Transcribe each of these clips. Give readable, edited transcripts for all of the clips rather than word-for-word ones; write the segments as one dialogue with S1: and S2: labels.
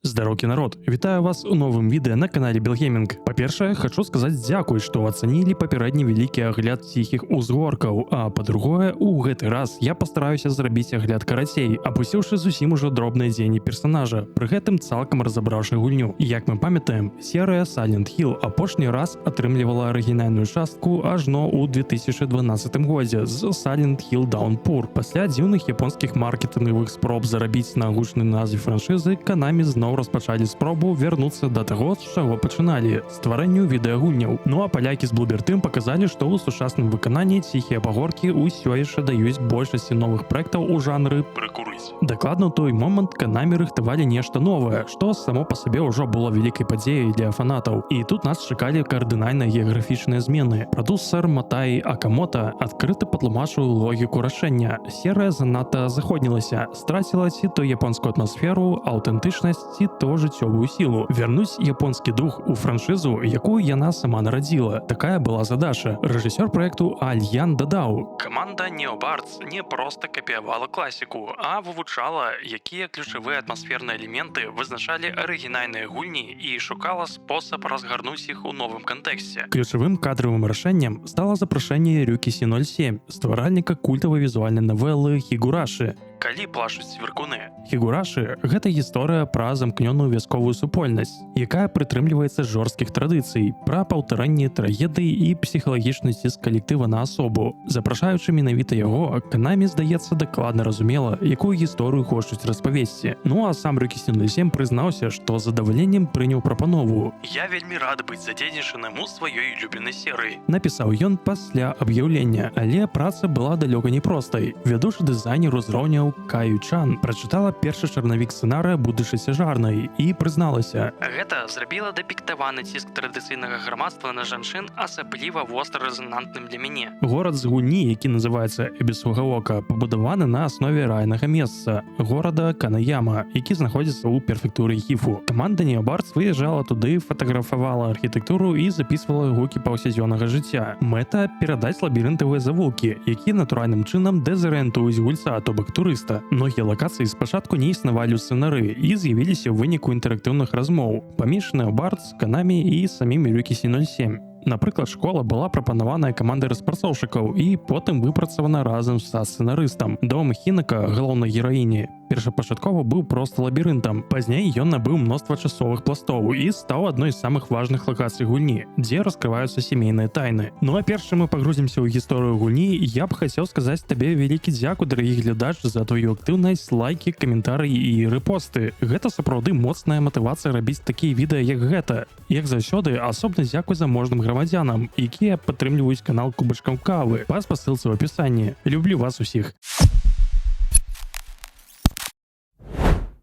S1: Здароўкі народ, вітаю вас у новым відэа на канале Белгейминг. Па-першае, хочу сказаць дзякуй, што ацанілі папярэдні вялікі агляд ціхіх узгоркаў, а па-другое, у гэты раз я пастараюся зрабіць агляд карацей, апусіўшы зусім ужо дробныя дзеянні персонажа, пры гэтым цалкам разабраўшы гульню. Як мы памятаем, серыя Silent Hill апошні раз атрымлівала арыгінальную частку ажно ў 2012 годзе з Silent Hill Downpour. Пасля дзіўных японскіх маркетынгавых спроб зарабіць на гучнай назве франшызы, Konami зноў распачалі спробу вярнуцца да таго, з чаго пачыналі – стварэнню відэагульняў. Ну а палякі з Bloober Team паказалі, што ў сучасным выкананні ціхія пагоркі ўсё яшчэ даюць большасці новых праектаў у жанры прыкурыць. Дакладна ў той момант Konami рыхтавалі нешта новае, што само па сабе ўжо было вялікай падзеяй для фанатаў. І тут нас чакалі кардынальна геаграфічныя змены. Прадусер Матаі Акамото адкрыта патлумачыў логіку рашэння. Серыя занадта заходнілася, страціла ці то японскую атмасферу, аўтэнтычнасць, ці то жыццёвую сілу. Вярнуць японскі дух у франшызу, якую яна сама нарадзіла. Такая была задача. Рэжысёр праекту Альян дадаў: каманда Neobards не проста капіявала класіку, а вывучала, якія ключавыя атмасферныя элементы вызначалі арыгінальныя гульні і шукала спосаб разгарнуць іх у новым кантэксце. Ключавым кадравым рашэннем стала запрашэнне Рюкісі 07, стваральніка культавай візуальнай навелы Хігураші «Калі плашуць цвіркуны». Хігураші – гэта гісторыя пра замкнёную вясковую супольнасць, якая прытрымліваецца жорсткіх традыцый, пра паўтарэнне трагедыі і псіхалагічны ціск калектыва на асобу. Запрашаючы менавіта яго, Konami, здаецца, дакладна разумела, якую гісторыю хочуць распавесці. Ну а сам Рюкісі 07 прызнаўся, што з задавальненнем прыняў прапанову. «Я вельмі рад быць задзейнічаным у сваёй улюбленай серыі», напісаў ён пасля аб'яўлення, але праца была далёка не простай. Вядучы дызайнер узроўняў Каю Чан прачытала першы чарнавік сцэнарыя будучай цяжарнай і прызналася: «Гэта зрабіла дэпектаваны ціск традыцыйнага грамадства на жанчын асабліва востра-рэзанантным для мяне. Горад з гульні, які называецца Эбісугаока, пабудаваны на аснове райнага месца – горада Канаяма, які знаходзіцца ў перфектуры Гіфу. Каманда Neobards выязджала туды, фатаграфавала архітэктуру і запісвала гукі паўсядзённага жыцця. Мэта – перадаць лабірынтавыя завулкі, якія натуральным чынам дэзарыентуюць гульца, то бок турыста. Многія лакацыі спачатку не існавалі ў сцэнары і з'явіліся ў выніку інтэрактыўных размоў паміж Neobards, Konami і самімі Рюкісі 07. Напрыклад, школа была прапанаваная камандай распрацоўшчыкаў і потым выпрацавана разам са сцэнарыстам. Дом Хінака, галоўнай гераіні, першапачаткова быў проста лабірынтам. Пазней ён набыў мноства часовых пластоў і стаў адной з самых важных лакацый гульні, дзе раскрываюцца сямейныя тайны. Ну а перш чым мы пагрузімся ў гісторыю гульні, я б хацеў сказаць табе вялікі дзякуй, дарагі глядач, за твою актыўнасць, лайкі, каментарыі і рэпосты. Гэта сапраўды моцная матывацыя рабіць такія відэа, як гэта. Як заўсёды, асобна дзякуй заможным грамадзянам, якія падтрымліваюць канал кубачкам кавы па спасылцы ў апісанні. Люблю вас усіх.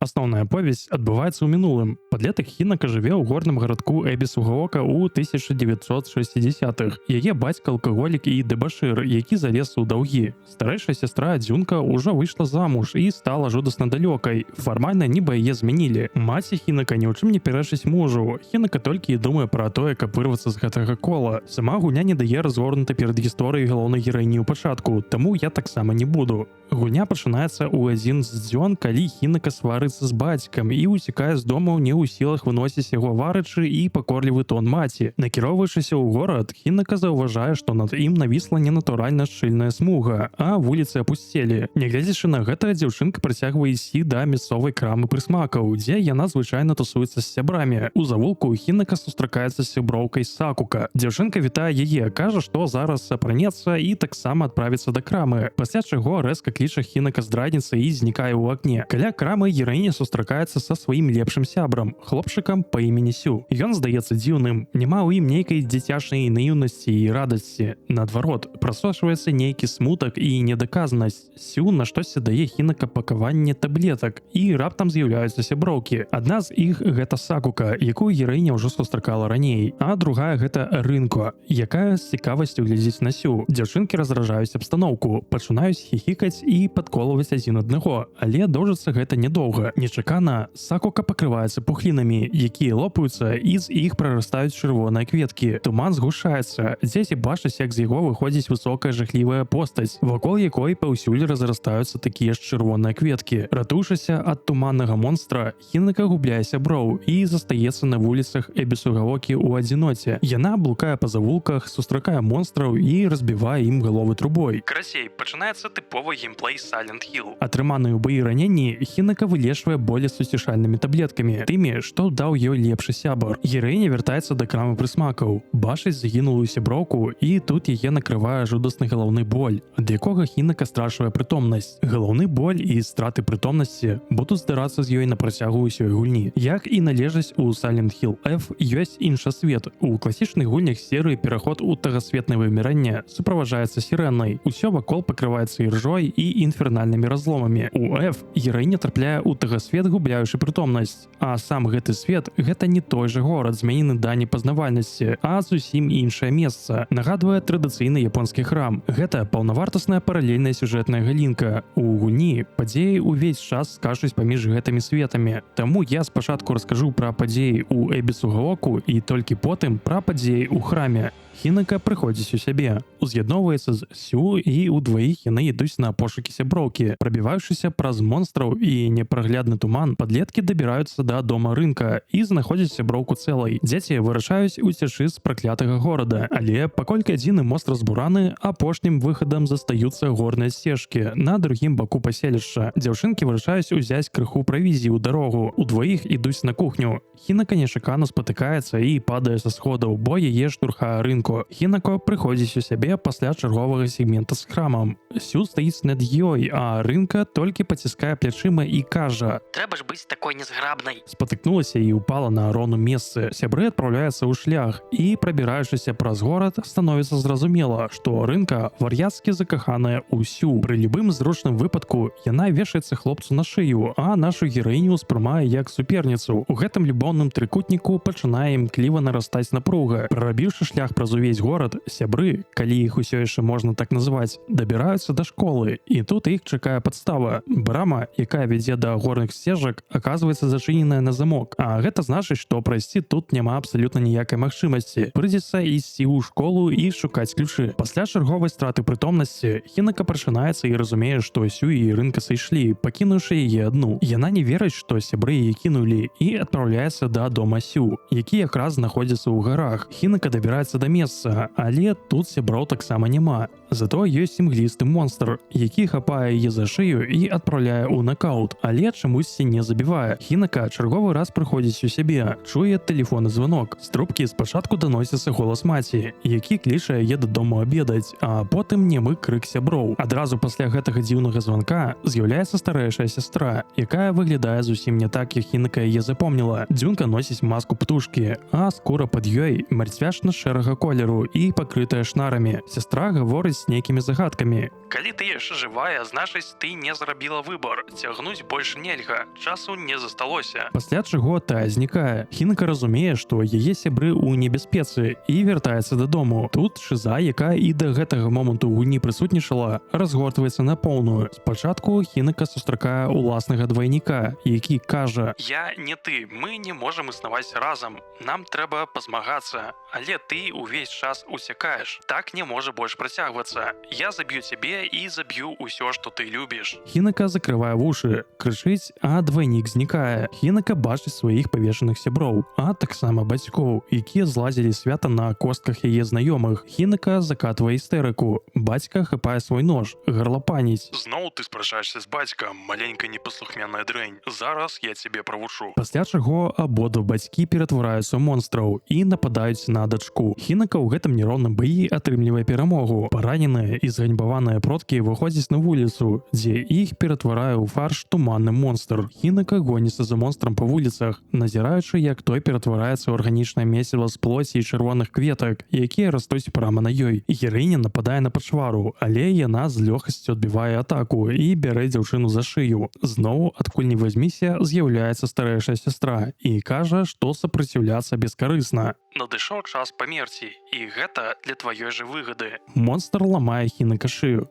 S1: Асноўная аповесць адбываецца ў мінулым. Падлетак Хінака жыве ў горным гарадку Эбісугаока ў 1960-х. Яе бацька алкаголік і дэбашыр, які залез у даўгі. Старэйшая сястра Дзюнка ўжо выйшла замуж і стала жудасна далёкай. Фармальна нібы яе змянілі. Маці Хінака ні ў чым не перачыць мужу. Хінака толькі і думае пра тое, каб вырвацца з гэтага кола. Сама гульня не дае разгорнута перад гісторыяй галоўнай гераіні ў пачатку, таму я таксама не буду. Гульня пачынаецца ў адзін з дзён, калі Хінака сварыцца з бацькам і уцікае з дому не ў сілах выносіць яго варачы і пакорлівы тон маці. Накіроўваючыся ў горад, Хінака заўважае, што над ім навісла ненатуральна шчыльная смуга, а вуліцы апусцелі. Нягледзячы на гэта, дзяўчынка працягвае ісці да мясцовай крамы прысмакаў, дзе яна звычайна тусуецца з сябрамі. У завулку Хінака сустракаецца з сяброўкай Сакука. Дзяўчынка вітае яе, кажа, што зараз апранецца і таксама адправіцца да крамы, пасля чаго рэзка кліча Хінака здрадніца і знікае ў акне. Каля крамы гераіня сустракаецца са сваім лепшым сябрам, хлопчыкам па імені Сю. Ён здаецца дзіўным, няма ў ім нейкай дзіцячай наіўнасці і радасці. Наадварот, прасочваецца нейкі смутак і недаказанасць. Сю на штосьці дае Хінака пакаванне таблетак, і раптам з'яўляюцца сяброўкі. Адна з іх гэта Сакука, якую гераіня ўжо сустракала раней, а другая гэта Рынко, якая з цікавасцю глядзіць на Сю. Дзяўчынкі разражаюць абстаноўку, пачынаюць хіхікаць і падколваць адзін аднаго, але доўжыцца гэта нядоўга. Нечакана Сакука пакрываецца пухлінамі, якія лопаюцца і з іх прарастаюць чырвоныя кветкі. Туман згушаецца. Дзеці бачаць, як з яго выходзіць высокая жахлівая постаць, вакол якой паўсюль разрастаюцца такія ж чырвоныя кветкі. Ратуючыся ад туманнага монстра, Хінака губляе сяброў і застаецца на вуліцах Эбісугавокі ў адзіноце. Яна блукае па завулках, сустракае монстраў і разбівае ім галовы трубой. Карацей, пачынаецца тыповы геймплей Silent Hill. Атрыманыя ў баі раненні Хінака вылечвае болі суцішальнымі таблеткамі, тымі, што даў ёй лепшы сябар. Гераіня вяртаецца да крамы прысмакаў, бачыць загінулую сяброўку, і тут яе накрывае жудасны галаўны боль, ад якога Хінака страчвае прытомнасць. Галаўны боль і страты прытомнасці будуць здарацца з ёй на працягу ўсёй гульні. Як і належыць у Silent Hill F, ёсць іншасвет. У класічных гульнях серыі пераход у тагасветнае выміранне суправаджаецца сірэнай. Усё вакол пакрываецца іржой і інфернальнымі разломамі. У F гераіня трапляе ў тагасвет, губляючы прытомнасць. А сам гэты свет — гэта не той жа горад, зменены да непазнавальнасці, а зусім іншае месца. Нагадвае традыцыйны японскі храм. Гэта паўнавартасная паралельная сюжэтная галінка. У гульні падзеі ўвесь час скачуць паміж гэтымі светамі. Таму я спачатку раскажу пра падзеі ў Эбісугавоку і толькі потым пра падзеі ў храме. Хінака прыходзіць у сябе, уз'ядноўваецца з Сю, і ўдваіх яны ідуць на пошукі сяброўкі. Прабіваючыся праз монстраў і непраглядны туман, падлеткі дабіраюцца да дома рынка і знаходзяць сяброўку цэлай. Дзеці вырашаюць уцячы з праклятага горада, але паколькі адзіны мост разбураны, апошнім выхадам застаюцца горныя сцежкі на другім баку паселішча. Дзяўчынкі вырашаюць узяць крыху правізіі ў дарогу. Удваіх ідуць на кухню. Хінака нечакана спатыкаецца і падае са сходаў, бо яе штурхае рынку. Хінака прыходзіць у сябе пасля чарговага сегмента з храмам. Сю стаіць над ёй, а рынка толькі паціскае плячыма і кажа:
S2: «Трэба ж быць такой незграбнай».
S1: Спатыкнулася і упала на роўным месцы. Сябры адпраўляецца ў шлях, і, прабіраючыся праз горад, становіцца зразумела, што рынка вар'яцкі закаханая ў Сю. Пры любым зручным выпадку яна вешаецца хлопцу на шыю, а нашу гераіню ўспрымае як суперніцу. У гэтым любоўным трыкутніку пачынае імкліва нарастаць напруга. Прарабіўшы шлях праз увесь горад, сябры, калі іх усё яшчэ можна так называць, дабіраюцца да школы, і тут іх чакае падстава. Брама, якая вядзе да горных сцежак, аказваецца зачыненая на замок, а гэта значыць, што прайсці тут няма абсалютна ніякай магчымасці. Прыйдзецца ісці ў школу і шукаць ключы. Пасля чарговай страты прытомнасці Хінака прачынаецца і разумее, што Сю і рынка сышлі, пакінуўшы яе адну. Яна не верыць, што сябры яе кінулі, і адпраўляецца да дома Сю, які якраз знаходзіцца ў гарах. Хінака дабіраецца да месца, але тут сяброў таксама няма. Зато ёсць імглісты монстр, які хапае яе за шыю і адпраўляе ў накаут, але чамусьці не забівае. Хінака чарговы раз прыходзіць у сябе, чуе тэлефонны званок. З трубкі спачатку даносіцца голас маці, які кліча яе дадому абедаць, а потым немы крык сяброў. Адразу пасля гэтага дзіўнага званка з'яўляецца старэйшая сястра, якая выглядае зусім не так, як Хінака яе запомніла. Дзюнка носіць маску птушкі, а скура пад ёй марцвяшна-шэрага колеру і пакрытая шнарамі. Сястра гаворыць з нейкімі загадкамі.
S2: «Калі ты яшчэ жывая, значыць, ты не зрабіла выбар. Цягнуць больш нельга. Часу не засталося».
S1: Пасля чаго тая знікае. Хінака разумее, што яе сябры ў небяспецы, і вяртаецца дадому. Тут шыза, якая і да гэтага моманту ў гульні прысутнічала, разгортваецца на поўную. Спачатку Хінака сустракае уласнага двайніка, які кажа:
S2: «Я не ты, мы не можам існаваць разам. Нам трэба пазмагацца, але ты ўвесь час уцякаеш. Так не можа больш працягвацца. Я заб'ю цябе і заб'ю ўсё, што ты любіш».
S1: Хінака закрывае вушы, крычыць, а двайнік знікае. Хінака бачыць сваіх павешаных сяброў, а таксама бацькоў, якія злазілі свята на костках яе знаёмых. Хінака закатвае істэрыку. Бацька хапае свой нож, гарлапаніць:
S2: «Зноў ты спрачаешся з бацькам, маленькая непаслухмяная дрэнь. Зараз я цябе правучу».
S1: Пасля чаго абодва бацькі ператвараюцца ў монстраў і нападаюць на дачку. Хінака ў гэтым нероўным баі атрымлівае перамогу. Параненыя і зганьбаваныя продкі выходзяць на вуліцу, дзе іх ператварае ў фарш туманны монстр. Хінака гоніцца за монстрам па вуліцах, назіраючы, як той ператвараецца ў арганічнае месіва з плоці і чырвоных кветак, якія растуць прама на ёй. Гераіня нападае на пачвару, але яна з лёгкасцю адбівае атаку і бярэ дзяўчыну за шыю. Зноў, адкуль не вазьміся, з'яўляецца старэйшая сястра і кажа, што супраціўляцца бескарысна.
S2: «Надышоў час памерці, і гэта для тваёй жа выгады».
S1: Монстр ламае Хінака шыю.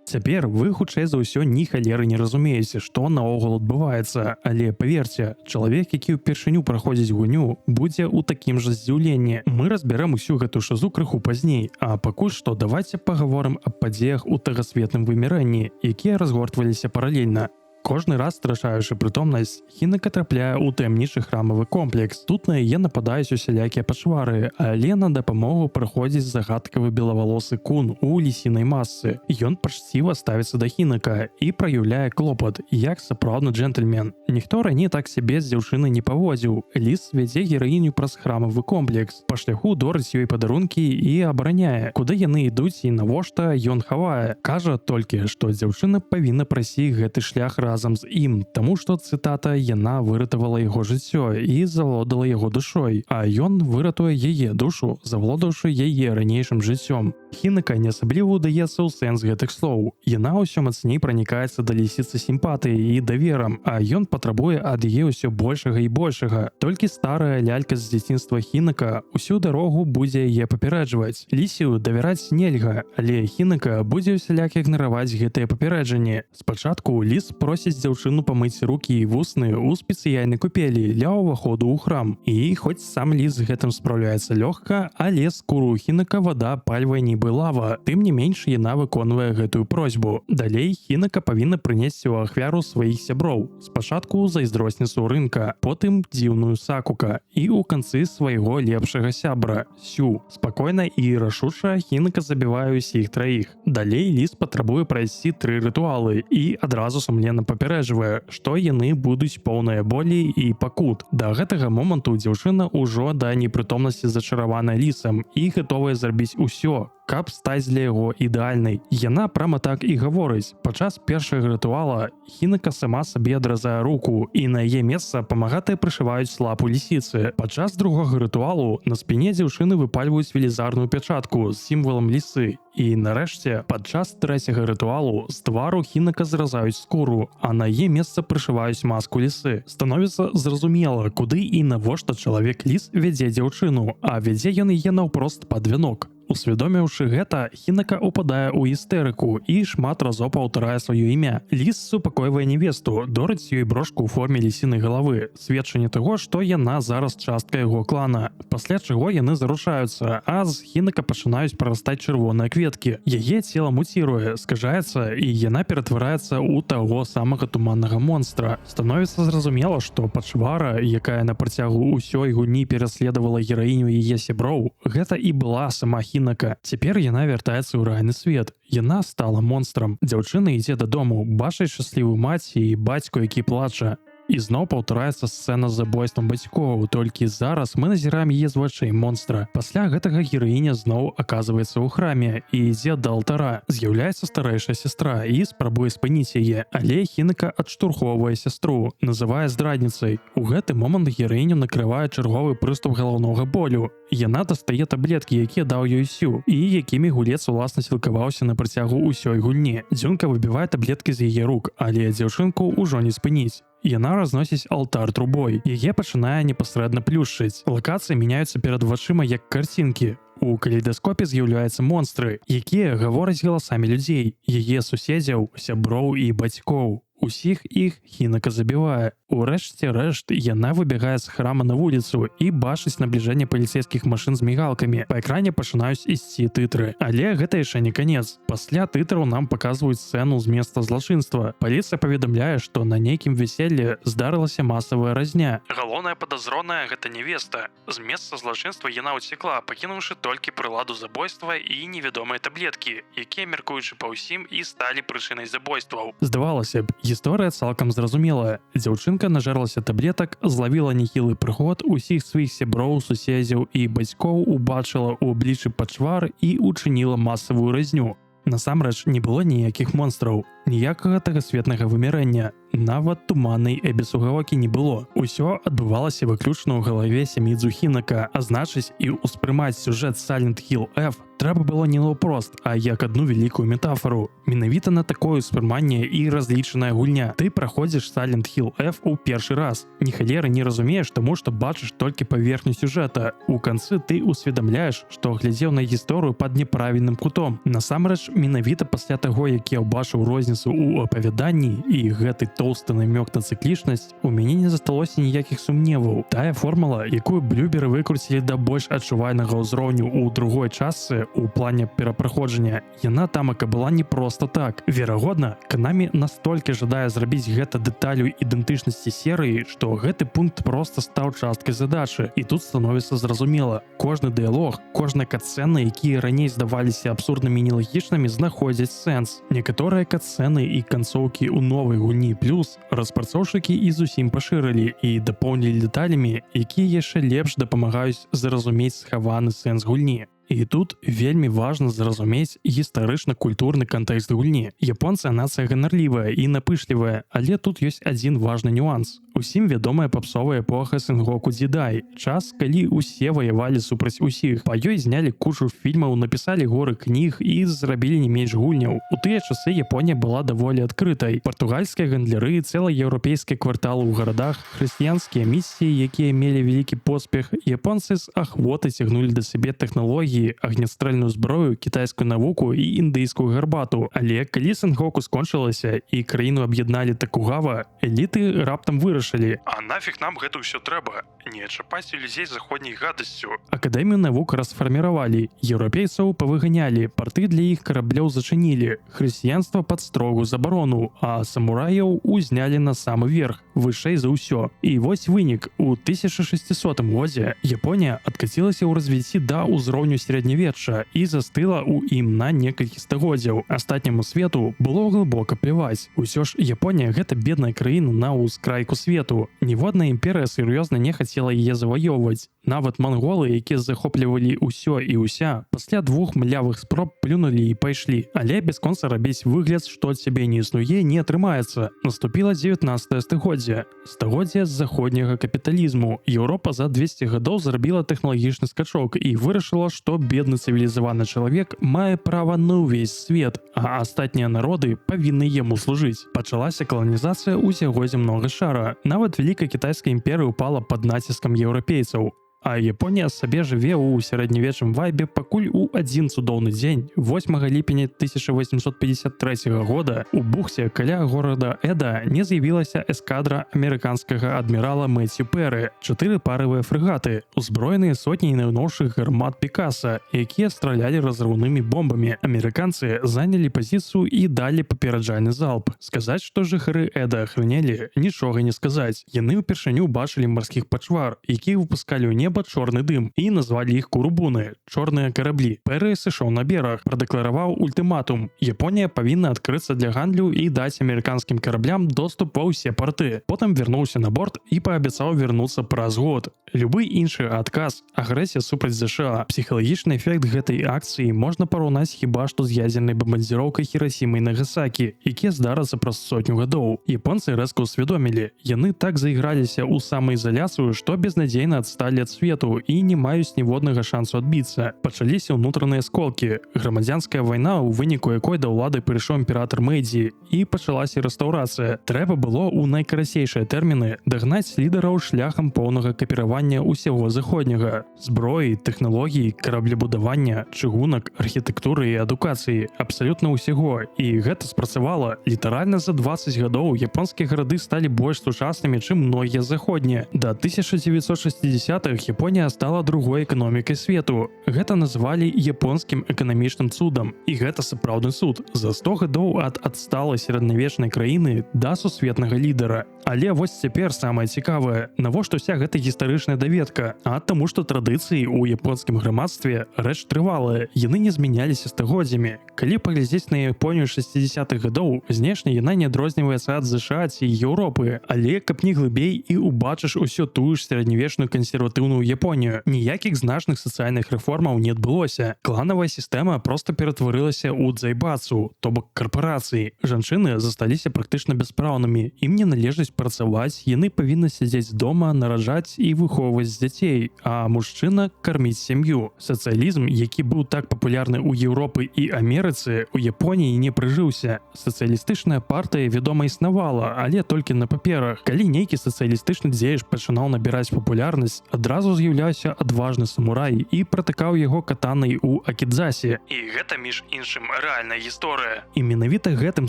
S1: Цяпер вы хутчэй за ўсё ні халеры не разумееце, што наогул адбываецца, але паверце, чалавек, які ўпершыню праходзіць гульню, будзе ў такім жа здзіўленні. Мы разбярэм усю гэту шазу крыху пазней, а пакуль што давайце пагаворым аб падзеях у тагасветным выміранні, якія разгортваліся паралельна. Кожны раз страшаючы прытомнасць, Хінака трапляе ў таямнічы храмавы комплекс. Тут на яе нападаюць усялякія пачвары, але на дапамогу прыходзіць загадкавы белавалосы кун у лісінай масцы. Ён пачціва ставіцца да Хінака і праяўляе клопат, як сапраўдны джентльмен. Ніхто раней так сябе з дзяўчынай не паводзіў. Ліс вядзе гераіню праз храмавы комплекс. Па шляху дорыць ёй падарункі і абараняе. Куды яны ідуць і навошта ён хавае. Кажа толькі, што дзяўчына павінна прайсці гэты шлях разам з ім, таму што, цытата, яна выратавала яго жыццё і заволодала яго душой, а ён выратуе яе душу, заволодаўшы яе ранейшым жыццём. Хінака не асабліва ўдаецца ў сэнс гэтых слоў. Яна ўсё мацней пранікаецца да лісіцы сімпатыі і даверам, а ён патрабуе ад яе ўсё большага і большага. Толькі старая лялька з дзяцінства Хінака усю дарогу будзе яе папярэджваць. Лісію давяраць нельга, але Хінака будзе ўсяляк ігнараваць гэтыя папярэджанні. Спачатку ліс просіць дзяўчыну памыць рукі і вусны ў спецыяльнай купелі ля ўваходу ў храм. І хоць сам ліс з гэтым спраўляецца лёгка, але скуру Хінака вада пальвае нібы лава. Тым не менш яна выконвае гэтую просьбу. Далей Хінака павінна прынесці ў ахвяру сваіх сяброў. Спачатку зайздросніцу рынка, потым дзіўную Сакука і ў канцы свайго лепшага сябра Сю. Спакойна і рашуча Хінака забівае ўсіх траіх. Далей ліс патрабуе прайсці 3 рытуалы і адразу сумлена папярэджвае, што яны будуць поўныя болі і пакут. Да гэтага моманту дзяўчына ўжо да непрытомнасці зачаравана лісам і гатовая зрабіць усё, каб стаць для яго ідэальнай. Яна прама так і гаворыць. Падчас першага рытуала Хінака сама сабе адразае руку, і на яе месца памагатыя прышываюць лапу лісіцы. Падчас другога рытуалу на спіне дзяўчыны выпальваюць велізарную пячатку з сімвалам лісы. І нарэшце, падчас трэцяга рытуалу з твару Хінака зразаюць скуру, а на яе месца прышываюць маску лісы. Становіцца зразумела, куды і навошта чалавек-ліс вядзе дзяўчыну, а вядзе ён яе наўпрост пад вянок. Усвядоміўшы гэта, Хінака ўпадае ў істэрыку і шмат разоў паўтарае сваё імя. Ліс супакойвае невесту, дорыць ёй брошку ў форме лісінай галавы, сведчанне таго, што яна зараз частка яго клана. Пасля чаго яны зарушаюцца, а з Хінака пачынаюць прарастаць чырвоныя кветкі. Яе цела муціруе, скажаецца, і яна ператвараецца ў таго самага туманнага монстра. Становіцца зразумела, што пачвара, якая на працягу ўсёй гульні пераследавала гераіню яе сяброў, гэта і была сама Хінака. Цяпер яна вяртаецца ў райны свет. Яна стала монстрам. Дзяўчына ідзе дадому, бачыць шчаслівую маці і бацьку, які плача. І зноў паўтараецца сцэна з забойствам бацькоў, толькі зараз мы назіраем яе з вачэй монстра. Пасля гэтага гераіня зноў аказваецца ў храме і ідзе да алтара. З'яўляецца старэйшая сястра і спрабуе спыніць яе, але Хінака адштурхоўвае сястру, называе здрадніцай. У гэты момант гераіню накрывае чарговы прыступ галаўнога болю. Яна дастае таблеткі, якія даў ёй Сю, і якімі гулец уласна сілкаваўся на працягу ўсёй гульні. Дзюнка выбівае таблеткі з яе рук, але дзяўчынку ўжо не спыніць. Яна разносіць алтар трубой. Яе пачынае непасрэдна плюшчыць. Лакацыі мяняюцца перад вачыма як карцінкі. У калейдаскопе з'яўляюцца монстры, якія гавораць галасамі людзей, яе суседзяў, сяброў і бацькоў. Усіх іх Хінака забівае. Урэшце рэшт яна выбягае з храма на вуліцу і бачыць набліжэнне паліцейскіх машын з мігалкамі. Па экране пачынаюць ісці тытры. Але гэта яшчэ не канец. Пасля тытраў нам паказваюць сцэну з места злачынства. Паліцыя паведамляе, што на нейкім вяселлі здарылася масавая разня.
S2: Галоўная падазроная гэта невеста. З месца злачынства яна ўцекла, пакінуўшы толькі прыладу забойства і невядомыя таблеткі, якія, мяркуючы па ўсім, і сталі прычынай забойстваў.
S1: Здавалася б, гісторыя цалкам зразумелая. Дзяўчынка нажэрлася таблетак, злавіла нехілы прыход усіх сваіх сяброў, суседзяў і бацькоў, убачыла ў абліччы пачвар і учыніла масавую разню. Насамрэч не было ніякіх монстраў, ніякага тагасветнага вымірання. Нават туманнай эбісугалокі не было. Усё адбывалася выключна ў галаве сям'і Дзухінака, а значыць і ўспрымаць сюжэт Silent Hill F трэба было не наўпрост, а як адну вялікую метафору. Менавіта на такое ўспрыманне і разлічаная гульня. Ты праходзіш Silent Hill F у першы раз. Ні халеры не разумееш, таму што бачыш толькі паверхню сюжэта. У канцы ты усведамляеш, што глядзеў на гісторыю пад няправільным кутом. Насамрэч, менавіта пасля таго, як я ўбачыў розніцу ў апавяданні і гэты тоўсты намёк на цыклічнасць, у мяне не засталося ніякіх сумневаў. Тая формула, якую блюберы выкруцілі да больш адчувальнага ўзроўню ў другой частцы у плане перапраходжання, яна тамака была не проста так. Верагодна, Konami настолькі жадае зрабіць гэта дэталю ідэнтычнасці серыі, што гэты пункт проста стаў часткай задачы. І тут становіцца зразумела, кожны дыялог, кожная катсцэна, якія раней здаваліся абсурднымі і нелагічнымі, знаходзяць сэнс. Некаторыя катсцэны і канцоўкі ў новай гульні плюс распрацоўшчыкі і зусім пашырылі і дапоўнілі дэталямі, якія яшчэ лепш дапамагаюць зразумець схаваны сэнс гульні. І тут вельмі важна зразумець гістарычна-культурны кантэкст гульні. Японцы нацыя ганарлівая і напышлівая, але тут ёсць адзін важны нюанс. Усім вядомая папсовая эпоха Сенгоку Дзідай, час, калі усе ваявалі супраць усіх. Па ёй знялі кучу фільмаў, напісалі горы кніг і зрабілі не менш гульняў. У тыя часы Японія была даволі адкрытай. Партугальскія гандляры, цэлыя еўрапейскія кварталы ў гарадах, хрысціянскія місіі, якія мелі вялікі поспех, японцы з ахвотай цягнулі да сябе тэхналогіі, агнястрэльную зброю, кітайскую навуку і індыйскую гарбату. Але калі Сенгоку скончылася і краіну аб'ядналі Такугава, эліты раптам вырашылі:
S2: А нафіг нам гэта ўсё трэба? Не чапаць людзей заходняй гадасцю.
S1: Акадэмію навук расфарміравалі, еўрапейцаў павыганялі, парты для іх караблёў зачынілі, хрысціянства пад строгую забарону, а самураяў узнялі на самы верх, вышэй за ўсё. І вось вынік. У 1600 годзе Японія адкацілася ў развіцці да ўзроўню сярэднявечча і застыла ў ім на некалькі стагоддзяў. Астатняму свету было глыбока пляваць. Усё ж Японія — гэта бедная краіна на ўскрайку свету. Ніводная імперыя сур'ёзна не хацела яе заваёўваць. Нават манголы, якія захоплівалі ўсё і ўся, пасля 2 млявых спроб плюнулі і пайшлі. Але бясконца рабіць выгляд, што ад сябе не існуе, не атрымаецца. Наступіла 19 стагоддзе. Стагоддзе заходняга капіталізму. Еўропа за 200 гадоў зрабіла тэхналагічны скачок і вырашыла, што бедны цывілізаваны чалавек мае права на ўвесь свет, а астатнія народы павінны яму служыць. Пачалася каланізацыя ўсяго зямнога шара. Нават Вялікая Кітайская імперыя ўпала пад націскам еўрапейцаў. А Японія сабе жыве ў сярэднявечным вайбе, пакуль у адзін цудоўны дзень 8 ліпеня 1853 года у бухце каля горада Эда не з'явілася эскадра амерыканскага адмірала Мэцью Перы, 4 паравыя фрэгаты, узброеныя сотняй найноўшых гармат Пікаса, якія стралялі разрыўнымі бомбамі. Амерыканцы занялі пазіцыю і далі папераджальны залп. Сказаць, што жыхары Эда ахранялі, нічога не сказаць. Яны ўпершыню бачылі марскіх пачвар, якія выпускалі ў неба чорны дым і назвалі іх курубуны, чорныя караблі. Перы сышоў на бераг, прадэклараваў ультыматум. Японія павінна адкрыцца для гандлю і даць амерыканскім караблям доступ па ўсе парты. Потым вярнуўся на борт і паабяцаў вярнуцца праз год. Любы іншы адказ, агрэсія супраць ЗША. Псіхалагічны эфект гэтай акцыі можна параўнаць хіба што з ядзернай бамбардзіроўкай Хірасімы і Нагасакі, якія здарацца праз 100 гадоў. Японцы рэзка ўсведомілі, яны так заіграліся ў самаізаляцыю, што безнадзейна адсталі ад свету і не маюць ніводнага шансу адбіцца. Пачаліся ўнутраныя сколкі. Грамадзянская вайна, у выніку якой да ўлады прыйшоў імператар Мэйдзі, і пачалася рэстаўрацыя. Трэба было ў найкарацейшыя тэрміны дагнаць лідараў шляхам поўнага капіравання ўсяго заходняга. Зброі, тэхналогіі, караблебудавання, чыгунак, архітэктуры і адукацыі. Абсалютна ўсяго. І гэта спрацавала. Літаральна за 20 гадоў японскія гарады сталі больш сучаснымі, чым многія заходнія. Да 1960-х Японія стала другой эканомікай свету. Гэта назвалі японскім эканамічным цудам. І гэта сапраўдны цуд. За 100 гадоў ад адсталай сярэднявечнай краіны да сусветнага лідара. Але вось цяпер самае цікавае, навошта ўся гэта гістарычная даведка? А таму, што традыцыі ў японскім грамадстве рэч трывалая, яны не змяняліся стагоддзямі. Калі паглядзець на Японію 60-х гадоў, знешне яна не адрозніваецца ад ЗША ці Еўропы, але капні глыбей і убачыш усё тую ж сярэднявечную кансерватыўную ў Японію. Ніякіх значных сацыяльных рэформаў не адбылося. Кланавая сістэма проста ператварылася ў дзайбацу, то бок карпорацыі. Жанчыны засталіся практычна бяспраўнымі, ім не належыць працаваць, яны павінны сядзець дома, нараджаць і выхоўваць дзяцей, а мужчына карміць сям'ю. Сацыялізм, які быў так папулярны ў Еўропы і Амерыцы, у Японіі не прыжыўся. Сацыялістычная партыя, вядома, існавала, але толькі на паперах. Калі нейкі сацыялістычны дзеяч пачынаў набіраць папулярнасць, адразу з'яўляўся адважны самурай і пратыкаў яго катанай у акідзасе.
S2: І гэта, між іншым, рэальная гісторыя.
S1: І менавіта гэтым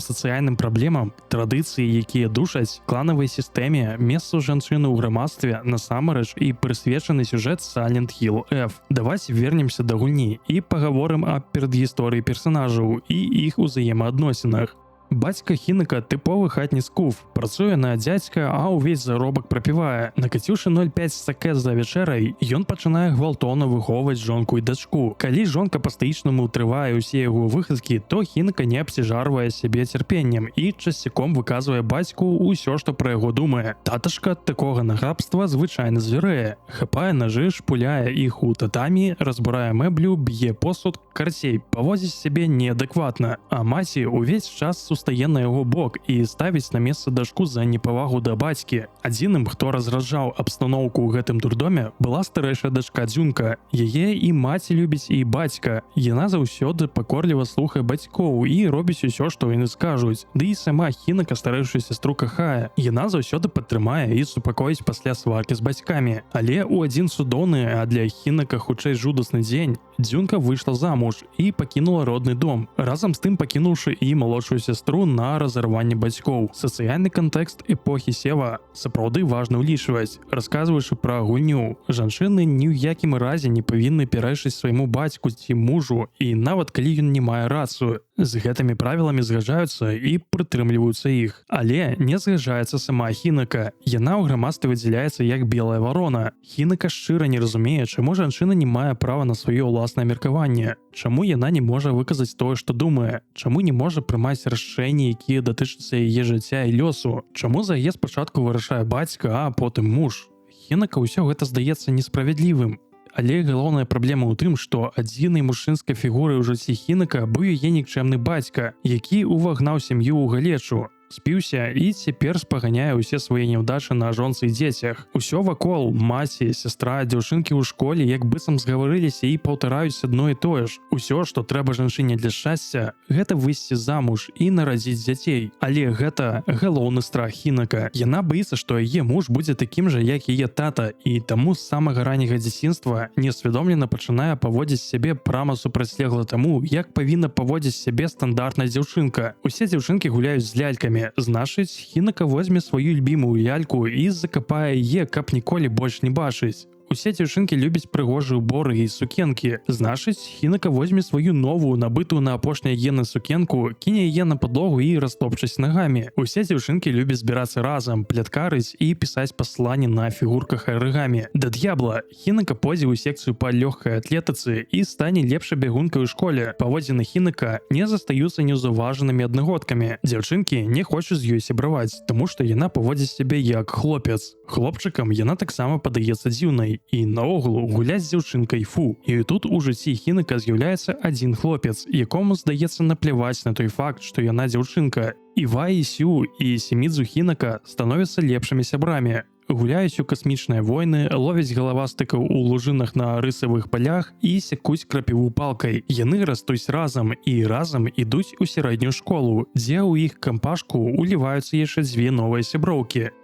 S1: сацыяльным праблемам, традыцыі, якія душаць, кланавай сістэме, месцу жанчыны ў грамадстве насамрэч і прысвечаны сюжэт Silent Hill F. Давайте вернемся да гульні і пагаворым аб перадгісторыі персанажаў і іх узаемаадносінах. Бацька Хінака тыповы хатні скуф, працуе на дзядзька, а ўвесь заробак прапівае. Накаціўшы 0,5 саке за вячэрай, ён пачынае гвалтоўна выхоўваць жонку і дачку. Калі жонка па-стаічнаму трывае ўсе яго выхадкі, то Хінака не абцяжарвае сябе цярпеннем і часцяком выказвае бацьку ўсё, што пра яго думае. Татачка такога нахабства звычайна зверэе. Хапае нажы, шпуляе іх у татамі, разбурае мэблю, б'е посуд, карцей, паводзіць сябе неадэкватна. А маці ўвесь час стае на яго бок і ставіць на месца дачку за непавагу да бацькі. Адзіным, хто разраджаў абстаноўку ў гэтым дурдоме, была старэйшая дачка Дзюнка. Яе і маці любіць, і бацька. Яна заўсёды пакорліва слухае бацькоў і робіць усё, што яны скажуць. Ды і сама Хінака старэйшую сястру кахае. Яна заўсёды падтрымае і супакоіць пасля сваркі з бацькамі. Але ў адзін судоўны, а для Хінака хутчэй жудасны дзень, Дзюнка выйшла замуж і пакінула родны дом, разам з тым пакінуўшы і малодшую сястру на разарванне бацькоў. Сацыяльны кантэкст эпохі Сева сапраўды важна ўлічваць. Расказваючы пра гульню, жанчыны ні ў якім разе не павінны перайшыць свайму бацьку ці мужу, і нават калі ён не мае рацыю. З гэтымі правіламі згаджаюцца і прытрымліваюцца іх. Але не згаджаецца сама Хінака. Яна ў грамадстве выдзяляецца як белая варона. Хінака шчыра не разумее, чаму жанчына не мае права на сваё ўласнае меркаванне. Чаму яна не можа выказаць тое, што думае? Чаму не можа прымаць рашэнні, якія датычацца яе жыцця і лёсу? Чаму за яе спачатку вырашае бацька, а потым муж? Хінака ўсё гэта здаецца несправядлівым. Але галоўная праблема ў тым, што адзінай мужчынскай фігурай у жыцці Хінака быў яе нікчэмны бацька, які увагнаў сям'ю ў галечу, спіўся і цяпер спаганяе ўсе свае няўдачы на жонцы і дзецях. Усё вакол, маці, сястра, дзяўчынкі ў школе як быццам згаварыліся і паўтараюць адно і тое ж. Усё, што трэба жанчыне для шчасця, гэта выйсці замуж і нарадзіць дзяцей. Але гэта галоўны страх Хінака. Яна баіцца, што яе муж будзе такім жа, як яе тата, і таму з самага ранняга дзяцінства несвядомлена пачынае паводзіць сябе прама супрацьлегла таму, як павінна паводзіць сябе стандартная дзяўчынка. Усе дзяўчынкі гуляюць з лялькамі. Значыць, Хінака возьме сваю любімую ляльку і закапае яе, каб ніколі больш не бачыць. Усе дзяўчынкі любяць прыгожыя ўборы і сукенкі. Значыць, Хінака возьме сваю новую, набытую на апошнія гены сукенку, кіне яе на падлогу і растопчаць нагамі. Усе дзяўчынкі любяць збірацца разам, пляткарыць і пісаць пасланні на фігурках арыгамі. Да д'ябла, Хінака пойдзе ў секцыю па лёгкай атлетыцы і стане лепшай бягункай у школе. Паводзіны Хінака не застаюцца неўзаўважанымі аднагодкамі. Дзяўчынкі не хочуць з ёй сябраваць, таму што яна паводзіць сябе як хлопец. Хлопчыкам яна таксама падаецца дзіўнай. І наогул гуляць з дзяўчынкай фу. І тут у жыцці Хінака з'яўляецца адзін хлопец, якому здаецца напляваць на той факт, што яна дзяўчынка. Івай Сю і Семідзу Хінака становяцца лепшымі сябрамі. Гуляюць у касмічныя войны, ловяць галавастыкаў у лужынах на рысавых палях і сякуць крапіву палкай. Яны растуць разам і разам ідуць у сярэднюю школу, дзе ў іх кампашку уліваюцца яшчэ дзве новыя сяброўкі.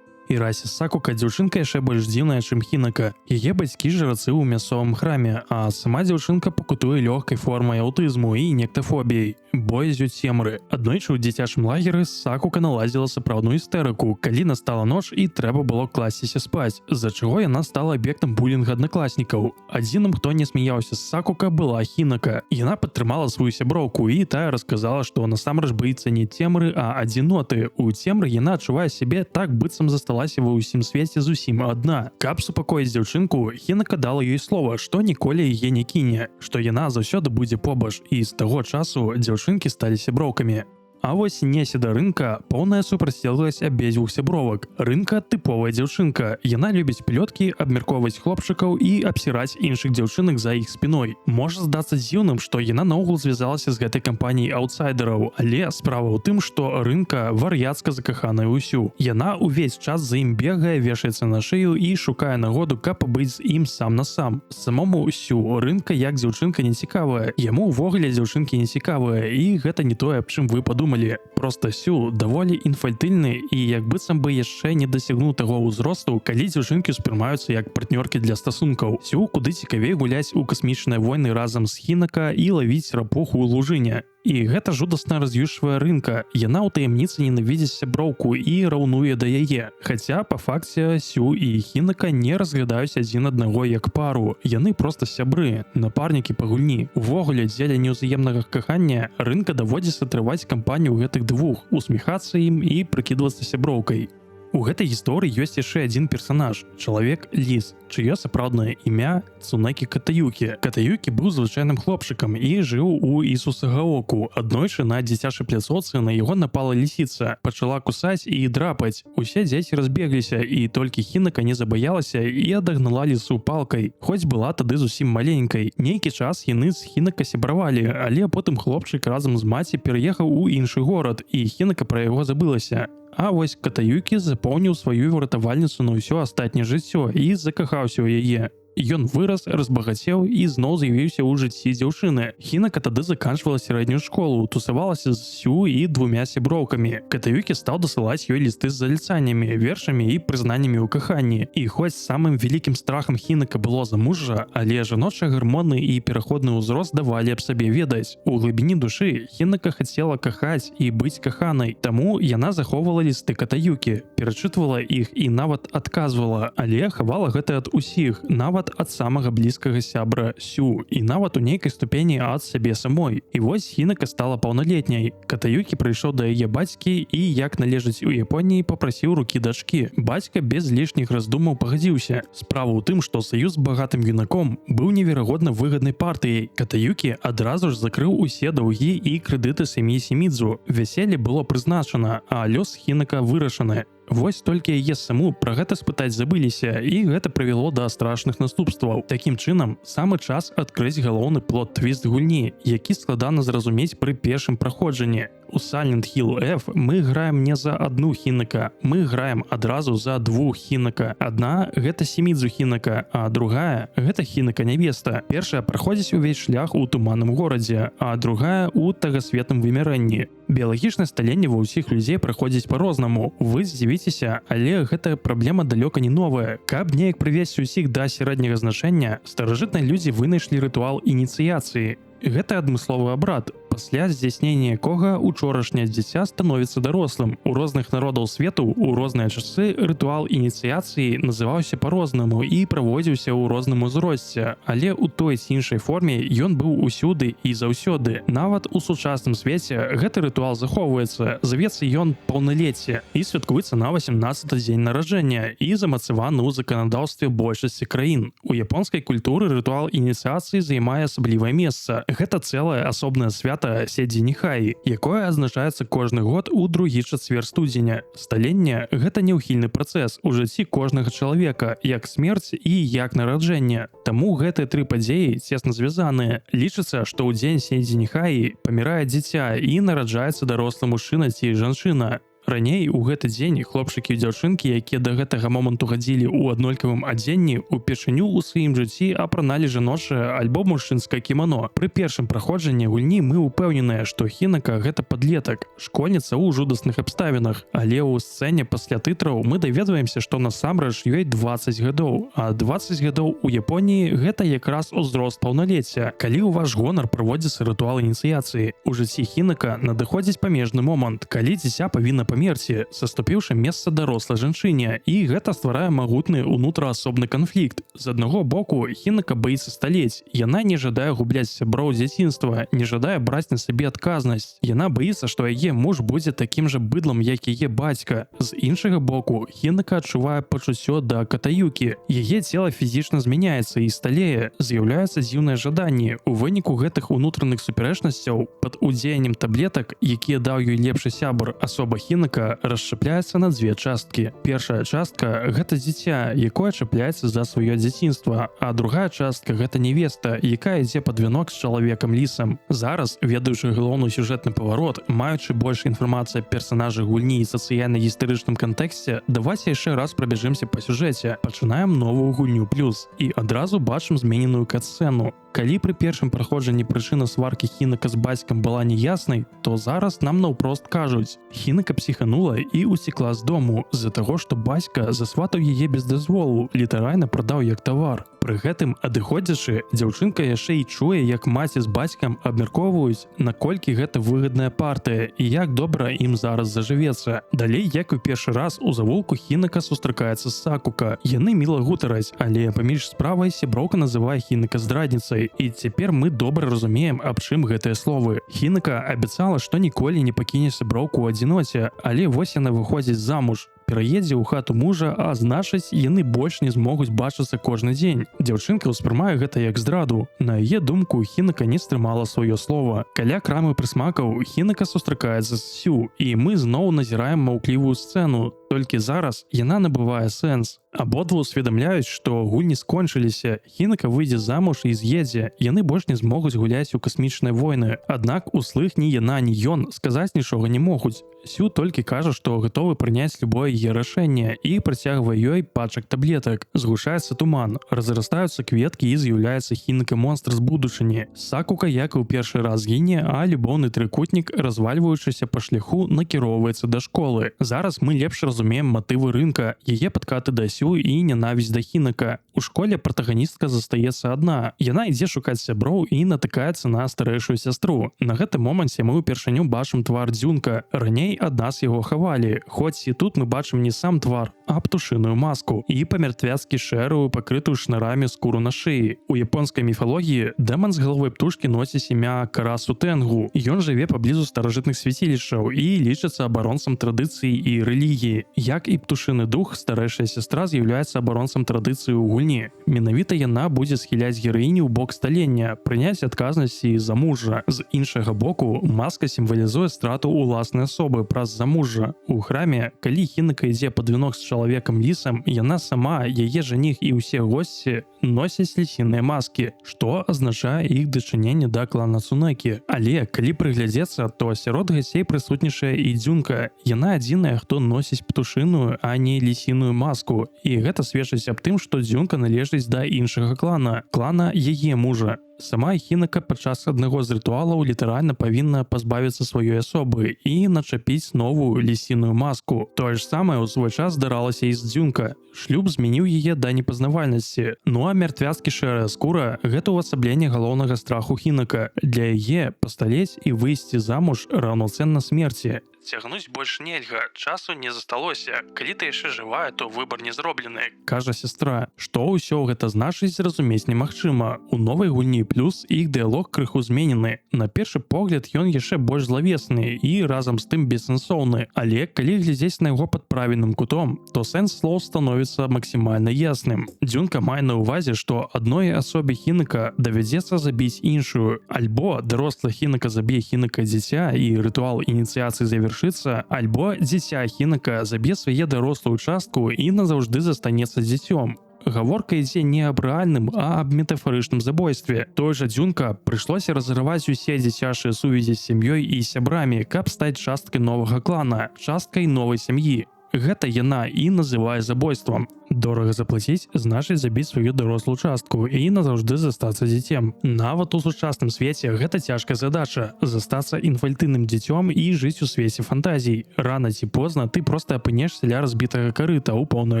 S1: Ірасе Сакука дзяўчынка яшчэ больш дзіўная, чым Хінака. Яе бацькі жрацы ў мясцовым храме, а сама дзяўчынка пакутуе лёгкай формай аўтызму і нектафобіяй. Боязю цемры. Аднойчы ў дзіцячым лагеры Сакука наладзіла сапраўдную істэрыку, калі настала ноч і трэба было класціся спаць, з-за чаго яна стала аб'ектам булінга аднакласнікаў. Адзіным, хто не смяяўся з Сакука, была Хінака. Яна падтрымала сваю сяброўку і тая расказала, што насамрэч баіцца не цемры, а адзіноты. У цемры яна адчувае сябе так, быццам засталася ва ўсім свеце зусім адна. Каб супакоіць дзяўчынку, Хінака дала ёй слова, што ніколі яе не кіне, што яна заўсёды будзе побач, і з таго часу дзяўчынкі сталі сяброўкамі. А вось Несі да рынка поўная супрацьлегласць абедзвюх сябровак. Рынка тыповая дзяўчынка. Яна любіць плёткі, абмяркоўваць хлопчыкаў і абсіраць іншых дзяўчынак за іх спіной. Можа здацца дзіўным, што яна наогул звязалася з гэтай кампаніяй аўтсайдераў, але справа ў тым, што рынка вар'яцка закаханая ўсю. Яна ўвесь час за ім бегае, вешаецца на шыю і шукае нагоду, каб пабыць з ім сам на сам. Самому ўсю рынка як дзяўчынка не цікавая. Яму ўвогуле дзяўчынкі не цікавыя, і гэта не тое, аб чым вы падумалі. Проста Сю даволі інфальтыльны і як быццам бы яшчэ не дасягнуў таго ўзросту, калі дзяўчынкі ўспрымаюцца як партнёркі для стасункаў. Сю куды цікавей гуляць у касмічныя войны разам з Хінака і лавіць рапуху ў лужыне. І гэта жудасна раз'юшвае рынка. Яна ў таямніцы ненавідзіць сяброўку і раўнуе да яе. Хаця па факце Сю і Хінака не разглядаюць адзін аднаго як пару. Яны проста сябры, напарнікі па гульні. Увогуле, дзеля неўзаемнага кахання рынка даводзіцца трываць кампанію гэтых двух, усміхацца ім і прыкідвацца сяброўкай. У гэтай гісторыі ёсць яшчэ адзін персанаж – чалавек Ліс, чыё сапраўднае імя Цунекі Катаюкі. Катаюкі быў звычайным хлопчыкам і жыў у Ісусагаоку. Аднойчы на дзіцячай пляцоўцы на яго напала лісіца, пачала кусаць і драпаць. Усе дзеці разбегліся, і толькі Хінака не забаялася і адагнала лісу палкай, хоць была тады зусім маленькай. Нейкі час яны з Хінака сябравалі, але потым хлопчык разам з маці пераехаў у іншы горад, і Хінака пра яго забылася. А вось Катаюкі запомніў сваю выратавальніцу на ўсё астатняе жыццё і закахаўся ў яе. Ён вырас, разбагацеў і зноў з'явіўся ў жыцці дзяўчыны. Хінака тады заканчвала сярэднюю школу, тусавалася з Сю і двумя сяброўкамі. Катаюкі стаў дасылаць ёй лісты з заліцаннямі, вершамі і прызнаннямі ў каханні. І хоць самым вялікім страхам Хінака было замужжа, але жаночыя гармоны і пераходны ўзрост давалі аб сабе ведаць. У глыбіні душы Хінака хацела кахаць і быць каханай, таму яна захоўвала лісты Катаюкі, перачытвала іх і нават адказвала, але хавала гэта ад усіх, нават ад самага блізкага сябра Сю і нават у нейкай ступені ад сябе самой. І вось Хінака стала паўналетняй. Катаюкі прыйшоў да яе бацькі і, як належыць у Японіі, папрасіў рукі дачкі. Бацька без лішніх раздумаў пагадзіўся. Справа ў тым, што саюз з багатым юнаком быў неверагодна выгаднай партыяй. Катаюкі адразу ж закрыў усе даўгі і крэдыты сям'і Сімідзу. Вяселле было прызначана, а лёс Хінака вырашаны. Вось толькі яе саму пра гэта спытаць забыліся, і гэта прывяло да страшных наступстваў. Такім чынам, самы час адкрыць галоўны плот-твіст гульні, які складана зразумець пры першым праходжанні. У Silent Hill F мы граем не за адну Хінака, мы граем адразу за двух Хінака. Адна – гэта Сімідзу Хінака, а другая – гэта Хінака-нявеста. Першая праходзіць увесь шлях у туманным горадзе, а другая – у тагасветным вымярэнні. Біялагічнае сталенне ва ўсіх людзей праходзіць па-рознаму. Вы здзівіцеся, але гэта праблема далёка не новая. Каб неяк прывесці ўсіх да сярэдняга значэння, старажытныя людзі вынайшлі рытуал ініцыяцыі. Гэта адмысловы абрад, пасля здзяйснення якога учорашняе дзіця становіцца дарослым. У розных народаў свету ў розныя часы рытуал ініцыяцыі называўся па-рознаму і праводзіўся ў розным узросце, але ў той ці іншай форме ён быў усюды і заўсёды. Нават у сучасным свеце гэты рытуал захоўваецца, завецца ён паўналецце і святкуецца на 18-й дзень нараджэння і замацаваны ў заканадаўстве большасці краін. У японскай культуры рытуал ініцыяцыі займае асаблівае месца. Гэта цэлае асобнае свята Седзі-Ніхай, якое адзначаецца кожны год у другі чацвер студзеня. Сталенне – гэта неўхільны працэс у жыцці кожнага чалавека, як смерць і як нараджэнне. Таму гэтыя тры падзеі цесна звязаныя. Лічыцца, што ў дзень Седзі-Ніхай памірае дзіця і нараджаецца дарослы мужчына ці жанчына. Раней у гэты дзень хлопчыкі і дзяўчынкі, якія да гэтага моманту хадзілі ў аднолькавым адзенні, упершыню ў сваім жыцці апраналі жаночае альбо мужчынскае кімано. Пры першым праходжанні гульні мы ўпэўненыя, што Хінака гэта падлетак, школьніца ў жудасных абставінах, але ў сцэне пасля тытраў мы даведваемся, што насамрэч ёй 20 гадоў, а 20 гадоў у Японіі гэта якраз узрост паўналецця, калі ў ваш гонар праводзіцца рытуал ініцыяцыі. У жыцці Хінака надыходзіць памежны момант, калі дзіця павінна памерці памерці, саступіўшы месца дарослай жанчыне, і гэта стварае магутны унутраасобны канфлікт. З аднаго боку, Хінака баіцца сталець, яна не жадае губляць сяброў дзяцінства, не жадае браць на сабе адказнасць. Яна баіцца, што яе муж будзе такім жа быдлам, як яе бацька. З іншага боку, Хінака адчувае пачуццё да Катаюкі. Яе цела фізічна змяняецца і сталее, з'яўляюцца дзіўныя жаданні. У выніку гэтых унутраных супярэчнасцяў пад удзеяннем таблетак, якія даў ёй лепшы сябар, асоба Хінака расчапляецца на дзве часткі. Першая частка – гэта дзіця, якое чапляецца за сваё дзяцінства, а другая частка – гэта невеста, якая ідзе пад вянок з чалавекам-лісам. Зараз, ведаючы галоўны сюжэтны паварот, маючы больш інфармацыі аб персанажах гульні і сацыяльна-гістарычным кантэксце, давайце яшчэ раз прабяжымся па сюжэце. Пачынаем новую гульню плюс і адразу бачым змененую кат-сцэну. Калі пры першым праходжанні прычына сваркі Хінака з бацькам была неяснай, то зараз нам наўпрост кажуць. Хінака псіханула і уцекла з дому з-за таго, што бацька засватаў яе без дазволу, літаральна прадаў як тавар. Пры гэтым, адыходзячы, дзяўчынка яшчэ і чуе, як маці з бацькам абмяркоўваюць, наколькі гэта выгадная партыя і як добра ім зараз зажывецца. Далей, як у першы раз, у завулку Хінака сустракаецца з Сакука. Яны міла гутараць, але паміж справай сяброўка называе Хінака здрадніцай. І цяпер мы добра разумеем, аб чым гэтыя словы. Хінака абяцала, што ніколі не пакіне сяброўку ў адзіноце, але вось яна выходзіць замуж. Пераедзе ў хату мужа, а значыць, яны больш не змогуць бачыцца кожны дзень. Дзяўчынка ўспрымае гэта як здраду. На яе думку, Хінака не стрымала сваё слова. Каля крамы прысмакаў Хінака сустракаецца з Сю, і мы зноў назіраем маўклівую сцэну. Толькі зараз яна набывае сэнс. Абодва усведамляюць, што гульні скончыліся, Хінака выйдзе замуж і з'едзе, яны больш не змогуць гуляць у касмічныя войны. Аднак услых ні яна, ні ён сказаць нічога не могуць. Сю толькі кажа, што гатовы прыняць любое яе рашэнне і працягвае ёй пачак таблетак. Згушаецца туман, разрастаюцца кветкі і з'яўляецца Хінака-монстр з будучыні. Сакука, як і ў першы раз, гіне, а любоўны трыкутнік, развальваючыся па шляху, накіроўваецца да школы. Зараз мы лепш разумеем матывы рынка, яе падкаты да Сю і ненавісць да Хінака. У школе пратаганістка застаецца адна. Яна ідзе шукаць сяброў і натыкаецца на старэйшую сястру. На гэтым моманце мы ўпершыню бачым твар Дзюнка. Раней ад нас яго хавалі, хоць і тут мы бачым не сам твар, а птушыную маску і па-мертвяцкі шэрую, пакрытую шнарамі скуру на шыі. У японскай міфалогіі дэман з галавой птушкі носіць імя Карасу Тэнгу. Ён жыве паблізу старажытных свяцілішчаў і лічыцца абаронцам традыцыі і рэлігіі. Як і птушыны дух, старэйшая сястра з'яўляецца абаронцам традыцыі ў гульні. Менавіта яна будзе схіляць гераіню ў бок сталення, прыняць адказнасці за мужа. З іншага боку, маска сімвалізуе страту ўласнай асобы праз замужжа. У храме, калі Хінака ідзе пад вянок з чалавекам-лісам, яна сама, яе жаніх і ўсе госці носяць лісіныя маскі, што азначае іх дачыненне да клана Цунэкі. Але, калі прыглядзецца, то сярод гасцей прысутнічае і Дзюнка. Яна адзіная, хто носіць птушыную, а не лісіную маску. І гэта сведчыць аб тым, што Дзюнка належыць да іншага клана яе мужа. Сама Хінака падчас аднаго з рытуалаў літаральна павінна пазбавіцца сваёй асобы і начапіць новую лісіную маску. Тое ж самае ў свой час здаралася і з Дзюнка. Шлюб змяніў яе да непазнавальнасці. Ну а мертвяцкі шэрая скура – гэта ўвасабленне галоўнага страху Хінака. Для яе пасталець і выйсці замуж раўноцэнна смерці.
S2: Цягнуць больш нельга, часу не засталося. Калі ты яшчэ жывая, то выбар не зроблены.
S1: Кажа сястра. Што ўсё гэта значыць, зразумець немагчыма. У новай гульні плюс іх дыялог крыху зменены. На першы погляд ён яшчэ больш злавесны і разам з тым бессэнсоўны. Але калі глядзець на яго пад правільным кутом, то сэнс слоў становіцца максімальна ясным. Дзюнка мае на ўвазе, што адной асобе Хінака давядзецца забіць іншую. Альбо дарослы Хінака заб'е Хінака дзіця і рытуал ініцыяцыі завершыцца, альбо дзіця Хінака заб'е свае дарослую частку і назаўжды застанецца дзіцём. Гаворка ідзе не аб рэальным, а аб метафарычным забойстве. Той жа Дзюнка прыйшлося разрываць усе дзіцячыя сувязі з сям'ёй і сябрамі, каб стаць часткай новага клана, часткай новай сям'і. Гэта яна і называе забойствам. Дорага заплаціць значыць забіць сваю дарослую частку і назаўжды застацца дзіцем. Нават у сучасным свеце гэта цяжкая задача застацца інфальтыйным дзіцём і жыць у свеце фантазій. Рана ці позна ты проста апынешся ля разбітага карыта ў поўной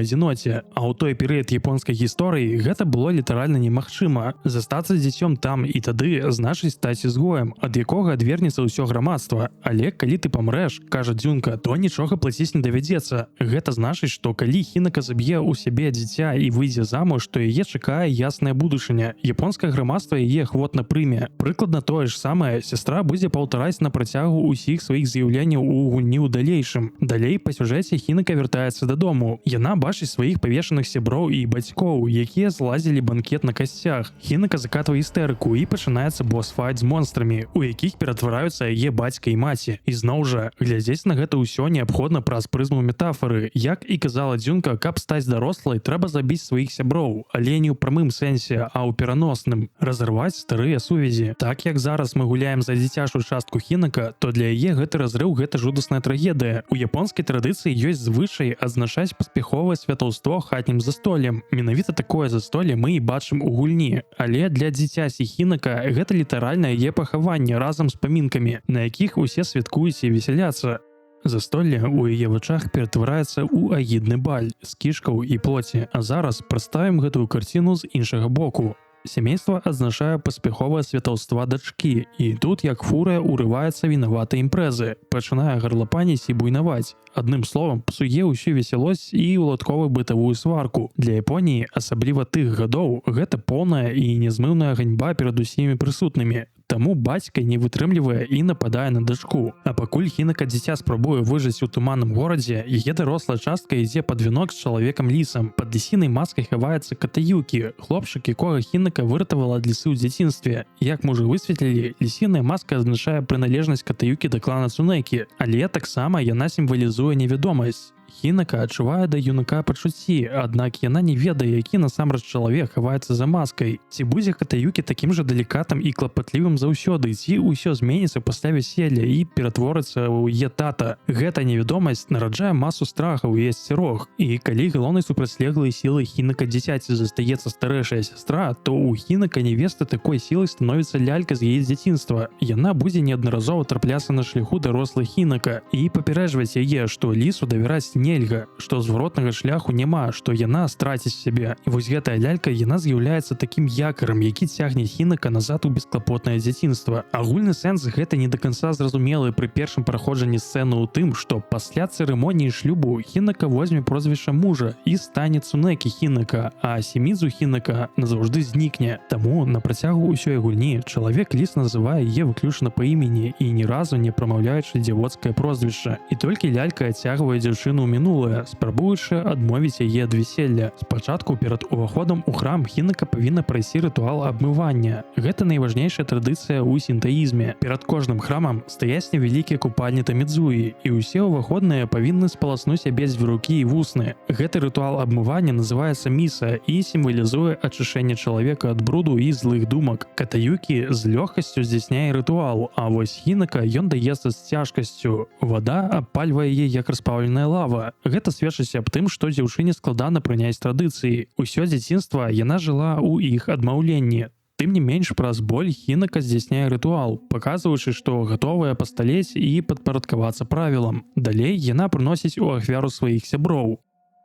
S1: адзіноце. А ў той перыяд японскай гісторыі гэта было літаральна немагчыма. Застацца дзіцём там і тады значыць стаць ізгоем, ад якога адвернецца ўсё грамадства. Але калі ты памрэш, кажа Дзюнка, то нічога плаціць не давядзецца. Гэта значыць, што калі Хінака заб'е ў сябе дзіця і выйдзе замуж, то яе чакае ясная будучыня. Японскае грамадства яе ахвотна прыме. Прыкладна тое ж самае сястра будзе паўтараць на працягу ўсіх сваіх з'яўленняў у гульні ў далейшым. Далей па сюжэце Хінака вяртаецца дадому. Яна бачыць сваіх павешаных сяброў і бацькоў, якія злазілі банкет на касцях. Хінака закатвае істэрыку і пачынаецца босс-файт з монстрамі, у якіх ператвараюцца яе бацька і маці. І зноў жа, глядзець на гэта ўсё неабходна праз прызму метафары. Як і казала Дзюнка, каб стаць дарослай, трэба забіць сваіх сяброў, але не ў прамым сэнсе, а ў пераносным. Разарваць старыя сувязі. Так як зараз мы гуляем за дзіцячую частку Хінака, то для яе гэты разрыў гэта жудасная трагедыя. У японскай традыцыі ёсць звычай адзначаць паспяховае святаўство хатнім застоллем. Менавіта такое застолле мы і бачым у гульні. Але для дзіцяці Хінака гэта літаральна яе пахаванне разам з памінкамі, на якіх усе святкуюць і весяляцца. Застолле ў яе вачах ператвараецца ў агідны баль з кішкаў і плоці. А зараз прадставім гэтую карціну з іншага боку. Сямейства адзначае паспяховае святаўства дачкі, і тут як фурыя урываецца вінаватай імпрэзы, пачынае гарлапаніць і буйнаваць. Адным словам, псуе ўсю весялосць і уладковую бытавую сварку. Для Японіі, асабліва тых гадоў, гэта поўная і нязмыўная ганьба перад усімі прысутнымі. Таму бацька не вытрымлівае і нападае на дачку. А пакуль Хінака дзіця спрабуе выжыць у туманным горадзе, яе дарослая частка ідзе пад вянок з чалавекам-лісам. Пад лісінай маскай хаваецца Катаюкі, хлопчык, якога Хінака выратавала ад лісы ў дзяцінстве. Як мы ўжо высветлілі, лісіная маска азначае прыналежнасць Катаюкі да клана Цунэкі, але таксама яна сімвалізуе невядомасць. Хінака адчувае да юнака пачуцці, аднак яна не ведае, які насамрэч чалавек хаваецца за маскай. Ці будзе Катаюкі такім жа далікатным і клапатлівым заўсёды, ці ўсё зменіцца пасля вяселля і ператворыцца ў яе тата. Гэта невядомасць нараджае масу страхаў і асцярог. І калі галоўнай супрацьлеглай сілай Хінака дзіцяці застаецца старэйшая сястра, то ў Хінака невесты такой сілай становіцца лялька з яе дзяцінства. Яна будзе неаднаразова трапляцца на шляху дарослай Хінака і папярэджваць яе, што лісу давяраць нельга, што зваротнага шляху няма, што яна страціць сябе. І вось гэтая лялька, яна з'яўляецца такім якарам, які цягне Хінака назад у бесклапотнае дзяцінства. Агульны сэнс гэта не да канца зразумелы пры першым праходжанні сцэны ў тым, што пасля цырымоніі шлюбу Хінака возьме прозвішча мужа і стане Цунэкі Хінака, а Сімідзу Хінака назаўжды знікне. Таму на працягу ўсёй гульні чалавек-ліс называе яе выключна па імені і ні разу не прамаўляючы дзявоцкае прозвішча. І толькі лялька адцягвае дзяўчыну мінулае, спрабуючы адмовіць яе ад вяселля. Спачатку перад уваходам у храм Хінака павінна прайсці рытуал абмывання. Гэта найважнейшая традыцыя ў сінтаізме. Перад кожным храмам стаяць невялікія купальні Тамідзуі, і ўсе ўваходныя павінны спаласнуць сябе дзве рукі і вусны. Гэты рытуал абмывання называецца міса і сімвалізуе ачышэнне чалавека ад бруду і злых думак. Катаюкі з лёгкасцю здзяйсняе рытуал, а вось Хінака ён даецца з цяжкасцю. Вада абпальвае яе як распаўленая лава. Гэта сведчыць аб тым, што дзяўчыне складана прыняць традыцыі. Усё дзяцінства яна жыла ў іх адмаўленні. Тым не менш, праз боль Хінака здзяйсняе рытуал, паказваючы, што гатовая пасталець і падпарадкавацца правілам. Далей яна прыносіць у ахвяру сваіх сяброў.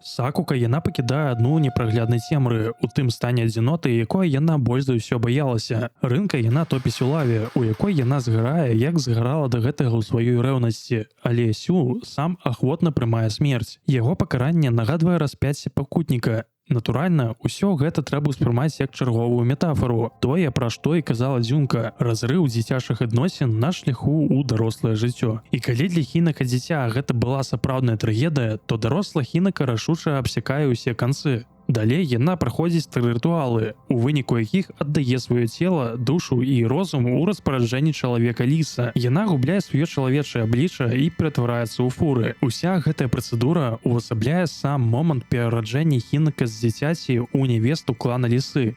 S1: Сакука яна пакідае адну непрагляднай цемры, у тым стане адзіноты, якой яна больш за ўсё баялася. Рынка яна топіць у лаве, у якой яна згарае, як згарала да гэтага ў сваёй рэўнасці. Але Сю сам ахвотна прымае смерць. Яго пакаранне нагадвае распяцце пакутніка. Натуральна, усё гэта трэба ўспрымаць як чарговую метафору. Тое, пра што і казала Дзюнка, разрыў дзіцячых адносін на шляху ў дарослае жыццё. І калі для Хінака дзіця гэта была сапраўдная трагедыя, то даросла Хінака рашуча абсякае ўсе канцы. Далей яна праходзіць тры рытуалы, у выніку якіх аддае сваё цела, душу і розум у распараджэнні чалавека-ліса. Яна губляе сваё чалавечае аблічча і ператвараецца ў фуры. Уся гэтая працэдура увасабляе сам момант перараджэння Хінака з дзіцяці ў невесту клана лісы.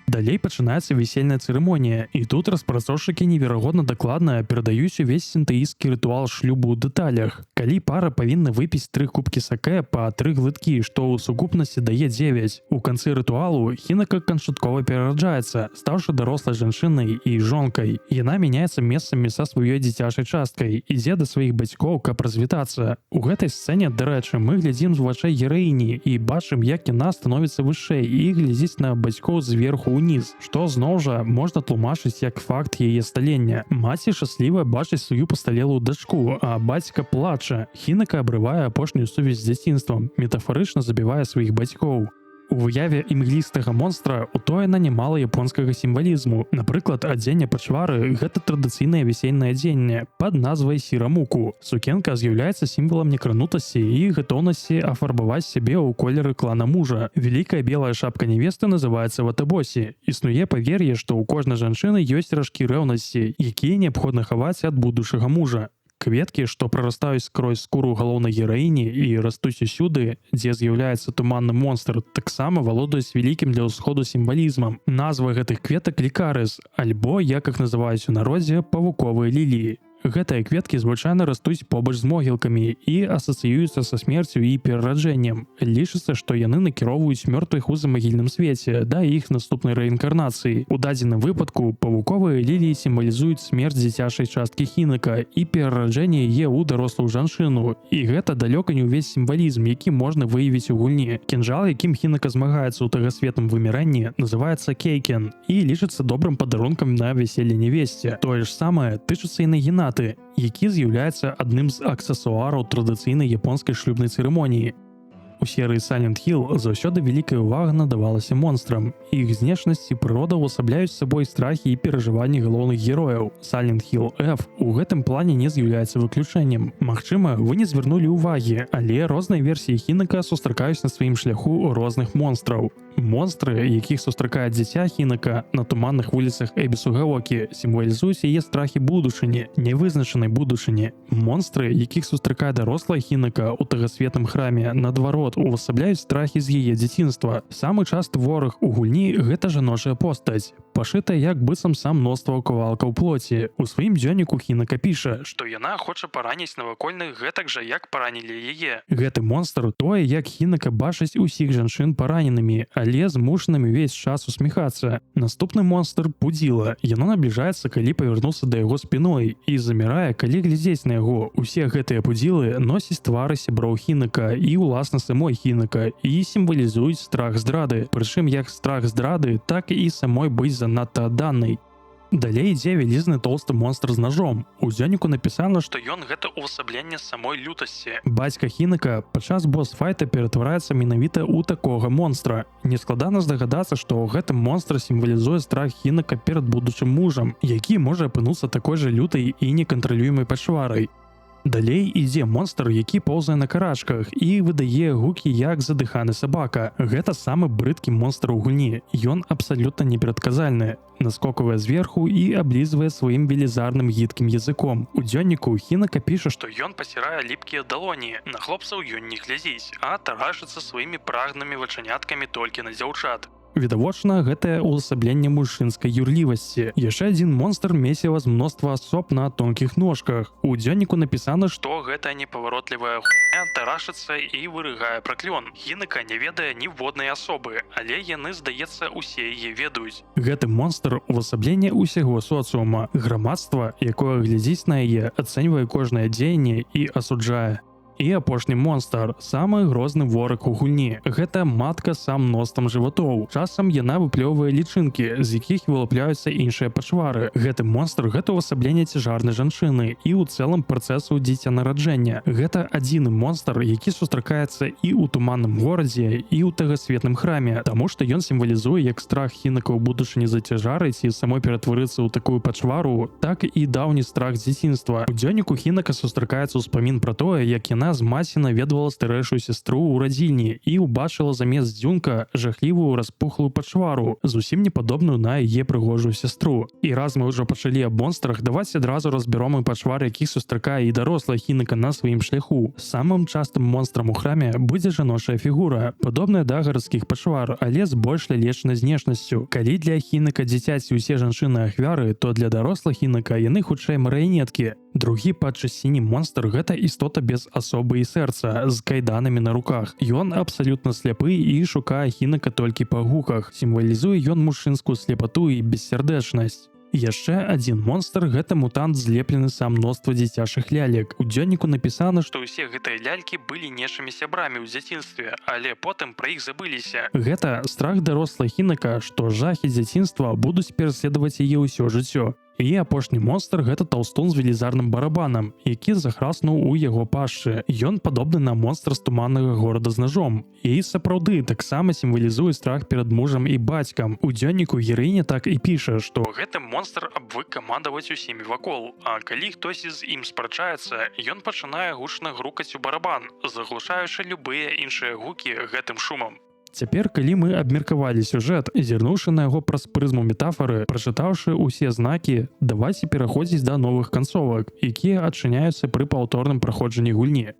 S1: Далей пачынаецца весельная цырымонія, і тут распрацоўшчыкі неверагодна дакладна перадаюць увесь сінтэісцкі рытуал шлюбу ў дэталях. Калі пара павінна выпіць 3 кубкі сакэ па 3 глыткі, што ў сукупнасці дае 9. У канцы рытуалу Хінака канчаткова перараджаецца, стаўшы дарослай жанчынай і жонкай. Яна мяняецца месцамі са сваёй дзіцячай часткай, ідзе да сваіх бацькоў, каб развітацца. У гэтай сцэне, дарэчы, мы глядзім з вачэй гераіні і бачым, як яна становіцца вышэй і глядзіць на бацькоў зверху ўніз, што зноў жа можна тлумачыць як факт яе сталення. Маці шчаслівая бачыць сваю пасталелую дачку, а бацька плача. Хінака абрывае апошнюю сувязь з дзяцінствам, метафарычна забівае сваіх бацькоў. У выяве імглістага монстра утоена нямала японскага сімвалізму. Напрыклад, адзенне пачвары – гэта традыцыйнае весельнае адзенне пад назвай сірамуку. Сукенка з'яўляецца сімвалам некранутасці і гатоўнасці афарбаваць сябе ў колеры клана мужа. Вялікая белая шапка нявесты называецца ватабосі. Існуе павер'е, што ў кожнай жанчыны ёсць ражкі рэўнасці, якія неабходна хаваць ад будучага мужа. Кветкі, што прарастаюць скрозь скуру галоўнай гераіні і растуць усюды, дзе з'яўляецца туманны монстр, таксама валодаюць вялікім для ўсходу сімвалізмам. Назва гэтых кветак лікарыс, альбо, як іх называюць у народзе, павуковыя ліліі. Гэтыя кветкі звычайна растуць побач з могілкамі і асацыююцца са смерцю і перараджэннем. Лічыцца, што яны накіроўваюць мёртвых у замагільным свеце да іх наступнай рэінкарнацыі. У дадзеным выпадку павуковыя ліліі сімвалізуюць смерць дзіцячай часткі Хінака і перараджэнне яе ў дарослую жанчыну. І гэта далёка не ўвесь сімвалізм, які можна выявіць у гульні. Кінжал, якім Хінака змагаецца ў тагасветным выміранні, называецца кейкен і лічыцца добрым падарункам на вяселле нявесце. Тое ж самае тычыцца і нагінаты, які з'яўляецца адным з аксесуараў традыцыйнай японскай шлюбнай цырымоніі. У серыі Silent Hill заўсёды вялікая ўвага надавалася монстрам. Іх знешнасць і прырода ўвасабляюць сабой страхі і перажыванні галоўных герояў. Silent Hill F у гэтым плане не з'яўляецца выключэннем. Магчыма, вы не звярнулі ўвагі, але розныя версіі Хінака сустракаюць на сваім шляху розных монстраў. Монстры, якіх сустракае дзіця Хінака на туманных вуліцах Эбісугаокі, сімвалізуюць яе страхі будучыні, нявызначанай будучыні. Монстры, якіх сустракае дарослая Хінака ў тагасветным храме, наадварот, увасабляюць страхі з яе дзяцінства. Самы часты вораг у гульні – гэта жаночая постаць, пашытая як быццам са мноства кавалкаў плоці. У сваім дзённіку Хінака піша,
S2: што яна хоча параніць навакольных гэтак жа, як паранілі яе.
S1: Гэты монстр тое, як Хінака бачыць усіх жанчын параненымі, але змушанымі ўвесь час усміхацца. Наступны монстр – Пудзіла. Яно набліжаецца, калі павярнуцца да яго спіной і замірае, калі глядзець на яго. Усе гэтыя пудзілы носяць твары сяброў Хінака і ўласна самой Хінака і сімвалізуюць страх здрады. Прычым як страх здрады, так і самой быць занадта адданай. Далей ідзе вялізны тоўсты монстр з ножом. У дзённіку напісана,
S2: што ён гэта ўвасабленне самой лютасці.
S1: Бацька Хінака падчас босс-файта ператвараецца менавіта ў такога монстра. Нескладана здагадацца, што гэты монстр сімвалізуе страх Хінака перад будучым мужам, які можа апынуцца такой жа лютай і некантралюемай пачварай. Далей ідзе монстр, які поўзае на карачках і выдае гукі як задыханы сабака. Гэта самы брыдкі монстр у гульні. Ён абсалютна непрадказальны. Наскоквае зверху і аблізвае сваім велізарным гідкім языком. У дзённіку Хінака піша,
S2: што ён пацірае ліпкія далоні. На хлопцаў ён не глядзіць, а тарашыцца сваімі прагнымі вачаняткамі толькі на дзяўчат.
S1: Відавочна, гэтае ўвасабленне мужчынскай юрлівасці. Яшчэ адзін монстр месіва з мноства асоб на тонкіх ножках. У дзённіку напісана,
S2: што гэта непаваротлівая хуйня тарашыцца і вырыгае праклён. Хінака не ведае ніводнай асобы, але яны, здаецца, усе яе ведаюць.
S1: Гэты монстр – увасабленне ўсяго соцыума. Грамадства, якое глядзіць на яе, ацэньвае кожнае дзеянне і асуджае. І апошні монстр – самы грозны вораг у гульні. Гэта матка са мноствам жыватоў. Часам яна выплёўвае лічынкі, з якіх вылупляюцца іншыя пачвары. Гэты монстр – гэта ўвасабленне цяжарнай жанчыны і ў цэлым працэсу дзіцянараджэння. Гэта адзіны монстр, які сустракаецца і ў туманным горадзе, і ў тагасветным храме, таму што ён сімвалізуе як страх Хінака ў будучыні зацяжарыць і самой ператварыцца ў такую пачвару, так і даўні страх дзяцінства. У дзённіку Хінака сустракаецца ўспамін пра тое, як яна яна з маці наведвала старэйшую сястру ў радзільні і ўбачыла замест дзюнка жахлівую распухлую пачвару, зусім не падобную на яе прыгожую сястру. І раз мы ўжо пачалі аб монстрах, давайте адразу разбяром і пачвар, якіх сустракае і дарослая Хінака на сваім шляху. Самым частым монстрам у храме будзе жаночая фігура, падобная да гарадскіх пачвар, але з больш лялечнай знешнасцю. Калі для Хінака дзіцяці ўсе жанчыны ахвяры, то для дарослых Хінака яны хутчэй марыянеткі. Другі па часціні монстр — гэта істота без асобы і сэрца, з кайданамі на руках. Ён абсалютна сляпы і шукае Хінака толькі па гуках. Сімвалізуе ён мужчынскую слепату і бессердэчнасць. Яшчэ адзін монстр — гэта мутант, злеплены са мноства дзіцячых лялек. У дзённіку напісана,
S2: Што ўсе гэтыя лялькі былі нечымі сябрамі ў дзяцінстве, але потым пра іх забыліся.
S1: гэта страх дарослай Хінака, што жахі дзяцінства будуць пераследаваць яе ўсё жыццё. І апошні монстр — гэта таўстун з велізарным барабанам, які захраснуў у яго пашчы. Ён падобны на монстр з туманнага горада з нажом. І сапраўды таксама сімвалізуе страх перад мужам і бацькам. У дзённіку гераіня так і піша, што
S2: Гэты монстр абвык камандаваць усімі вакол, а калі хтосьці з ім спрачаецца, ён пачынае гучна грукаць у барабан, заглушаючы любыя іншыя гукі гэтым шумам.
S1: цяпер, калі мы абмеркавалі сюжэт, зірнуўшы на яго праз прызму метафары, прачытаўшы ўсе знакі, давайце пераходзіць да новых канцовак, якія адчыняюцца пры паўторным праходжанні гульні.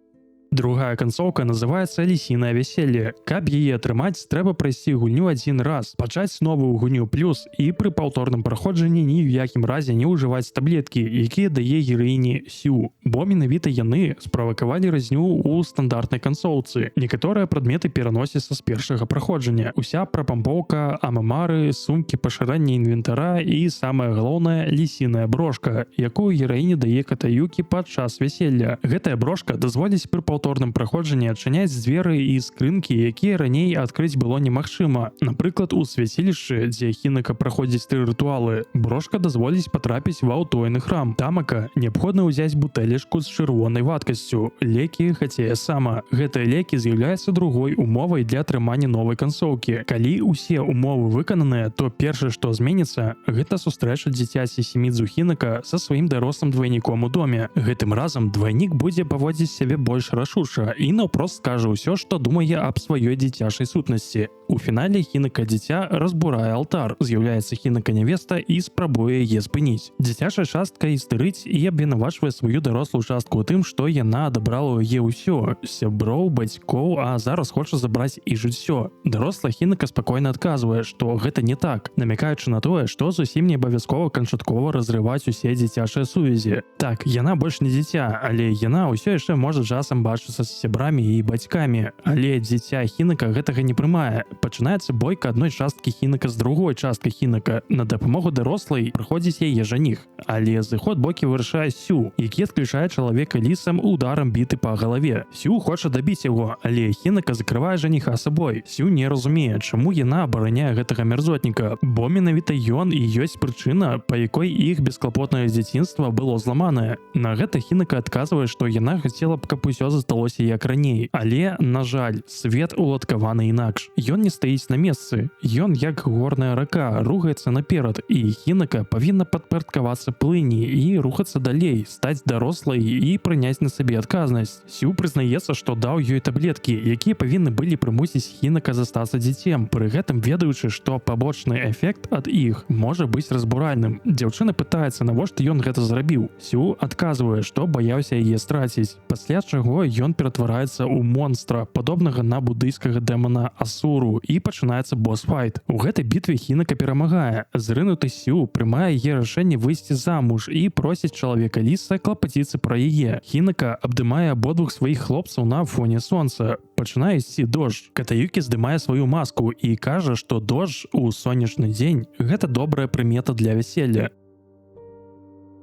S1: Другая канцоўка называецца «Лісінае вяселле». Каб яе атрымаць, трэба прайсці гульню адзін раз, пачаць новую гульню плюс і пры паўторным праходжанні ні ў якім разе не ўжываць таблеткі, якія дае гераіні Сю, бо менавіта яны справакавалі разню ў стандартнай канцоўцы. Некаторыя прадметы пераносяцца з першага праходжання. Уся прапампоўка, амамары, сумкі, пашырэнне інвентара і, самае галоўнае, лісіная брошка, якую гераіні дае Катаюкі падчас вяселля. Гэтая брошка дазволіць пры паўторным праходжанні адчыняць дзверы і скрынкі, якія раней адкрыць было немагчыма. Напрыклад, у свяцілішчы, дзе Хінака праходзіць 3 рытуалы, брошка дазволіць патрапіць ва ўтоены храм. Тамака неабходна ўзяць бутэлечку з чырвонай вадкасцю, лекі Хацея сама. Гэтыя лекі з'яўляюцца другой умовай для атрымання новай канцоўкі. Калі ўсе умовы выкананыя, то першае, што зменіцца, гэта сустрэча дзіцяці Сімідзу Хінака са сваім дарослым двайніком у доме. Гэтым разам двайнік будзе паводзіць сябе больш рашуча і наўпрост скажа ўсё, што думае аб сваёй дзіцячай сутнасці. У фінале Хінака дзіця разбурае алтар, з'яўляецца Хінака нявеста і спрабуе яе спыніць. Дзіцячая частка істэрыць і абвінавачвае сваю дарослую частку ў тым, што яна адабрала ў яе ўсё — сяброў, бацькоў, а зараз хоча забраць і жыццё. Дарослая Хінака спакойна адказвае, што гэта не так, намякаючы на тое, што зусім не абавязкова канчаткова разрываць усе дзіцячыя сувязі. Так, яна больш не дзіця, але яна ўсё яшчэ можа часам бачыцца з сябрамі і бацькамі. Але дзіця Хінака гэтага не прымае. Пачынаецца бойка адной часткі Хінака з другой часткай Хінака. На дапамогу дарослай прыходзіць яе жаніх. Але зыход бойкі вырашае Сю, які адключае чалавека лісам ударам біты па галаве. Сю хоча дабіць яго, але Хінака закрывае жаніха сабой. Сю не разумее, чаму яна абараняе гэтага мерзотніка, бо менавіта ён і ёсць прычына, па якой іх бесклапотнае дзяцінства было зламанае. На гэта Хінака адказвае, што яна хацела б, каб усё засталося як раней. Але, на жаль, свет уладкаваны інакш. Ён не стаіць на месцы. Ён, як горная рака, рухаецца наперад, і Хінака павінна падпарадкавацца плыні і рухацца далей, стаць дарослай і прыняць на сабе адказнасць. Сю прызнаецца, што даў ёй таблеткі, якія павінны былі прымусіць Хінака застацца дзіцем, пры гэтым ведаючы, што пабочны эфект ад іх можа быць разбуральным. Дзяўчына пытаецца, навошта ён гэта зрабіў. Сю адказвае, што баяўся яе страціць, пасля чаго ён ператвараецца ў монстра, падобнага на будыйскага дэмана Асуру, і пачынаецца босс-файт. У гэтай бітве Хінака перамагае. Зрынуты Сю прымае яе рашэнне выйсці замуж і просіць чалавека ліса клапаціцца пра яе. Хінака абдымае абодвух сваіх хлопцаў на фоне сонца. Пачынае ісці дождж. Катаюкі здымае сваю маску і кажа, што дождж у сонечны дзень — гэта добрая прымета для вяселля.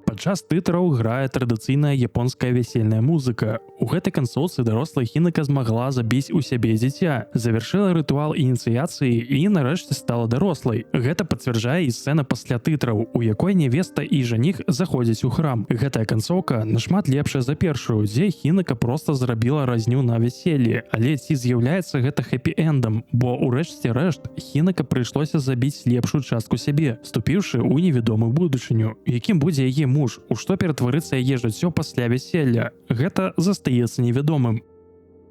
S1: Падчас тытраў грае традыцыйная японская вясельная музыка. У гэтай канцоўцы дарослая Хінака змагла забіць у сябе дзіця, завяршыла рытуал ініцыяцыі і нарэшце стала дарослай. Гэта пацвярджае і сцэна пасля тытраў, у якой нявеста і жаніх заходзяць у храм. Гэтая канцоўка нашмат лепшая за першую, дзе Хінака проста зрабіла разню на вяселле. Але ці з'яўляецца гэта хэпі-эндам, бо ў рэшце рэшт Хінака прыйшлося забіць лепшую частку сябе, ступіўшы ў невядомую будучыню. Якім будзе яе муж, у што ператварыцца яе жыццё пасля вяселля. Гэта застаецца невядомым.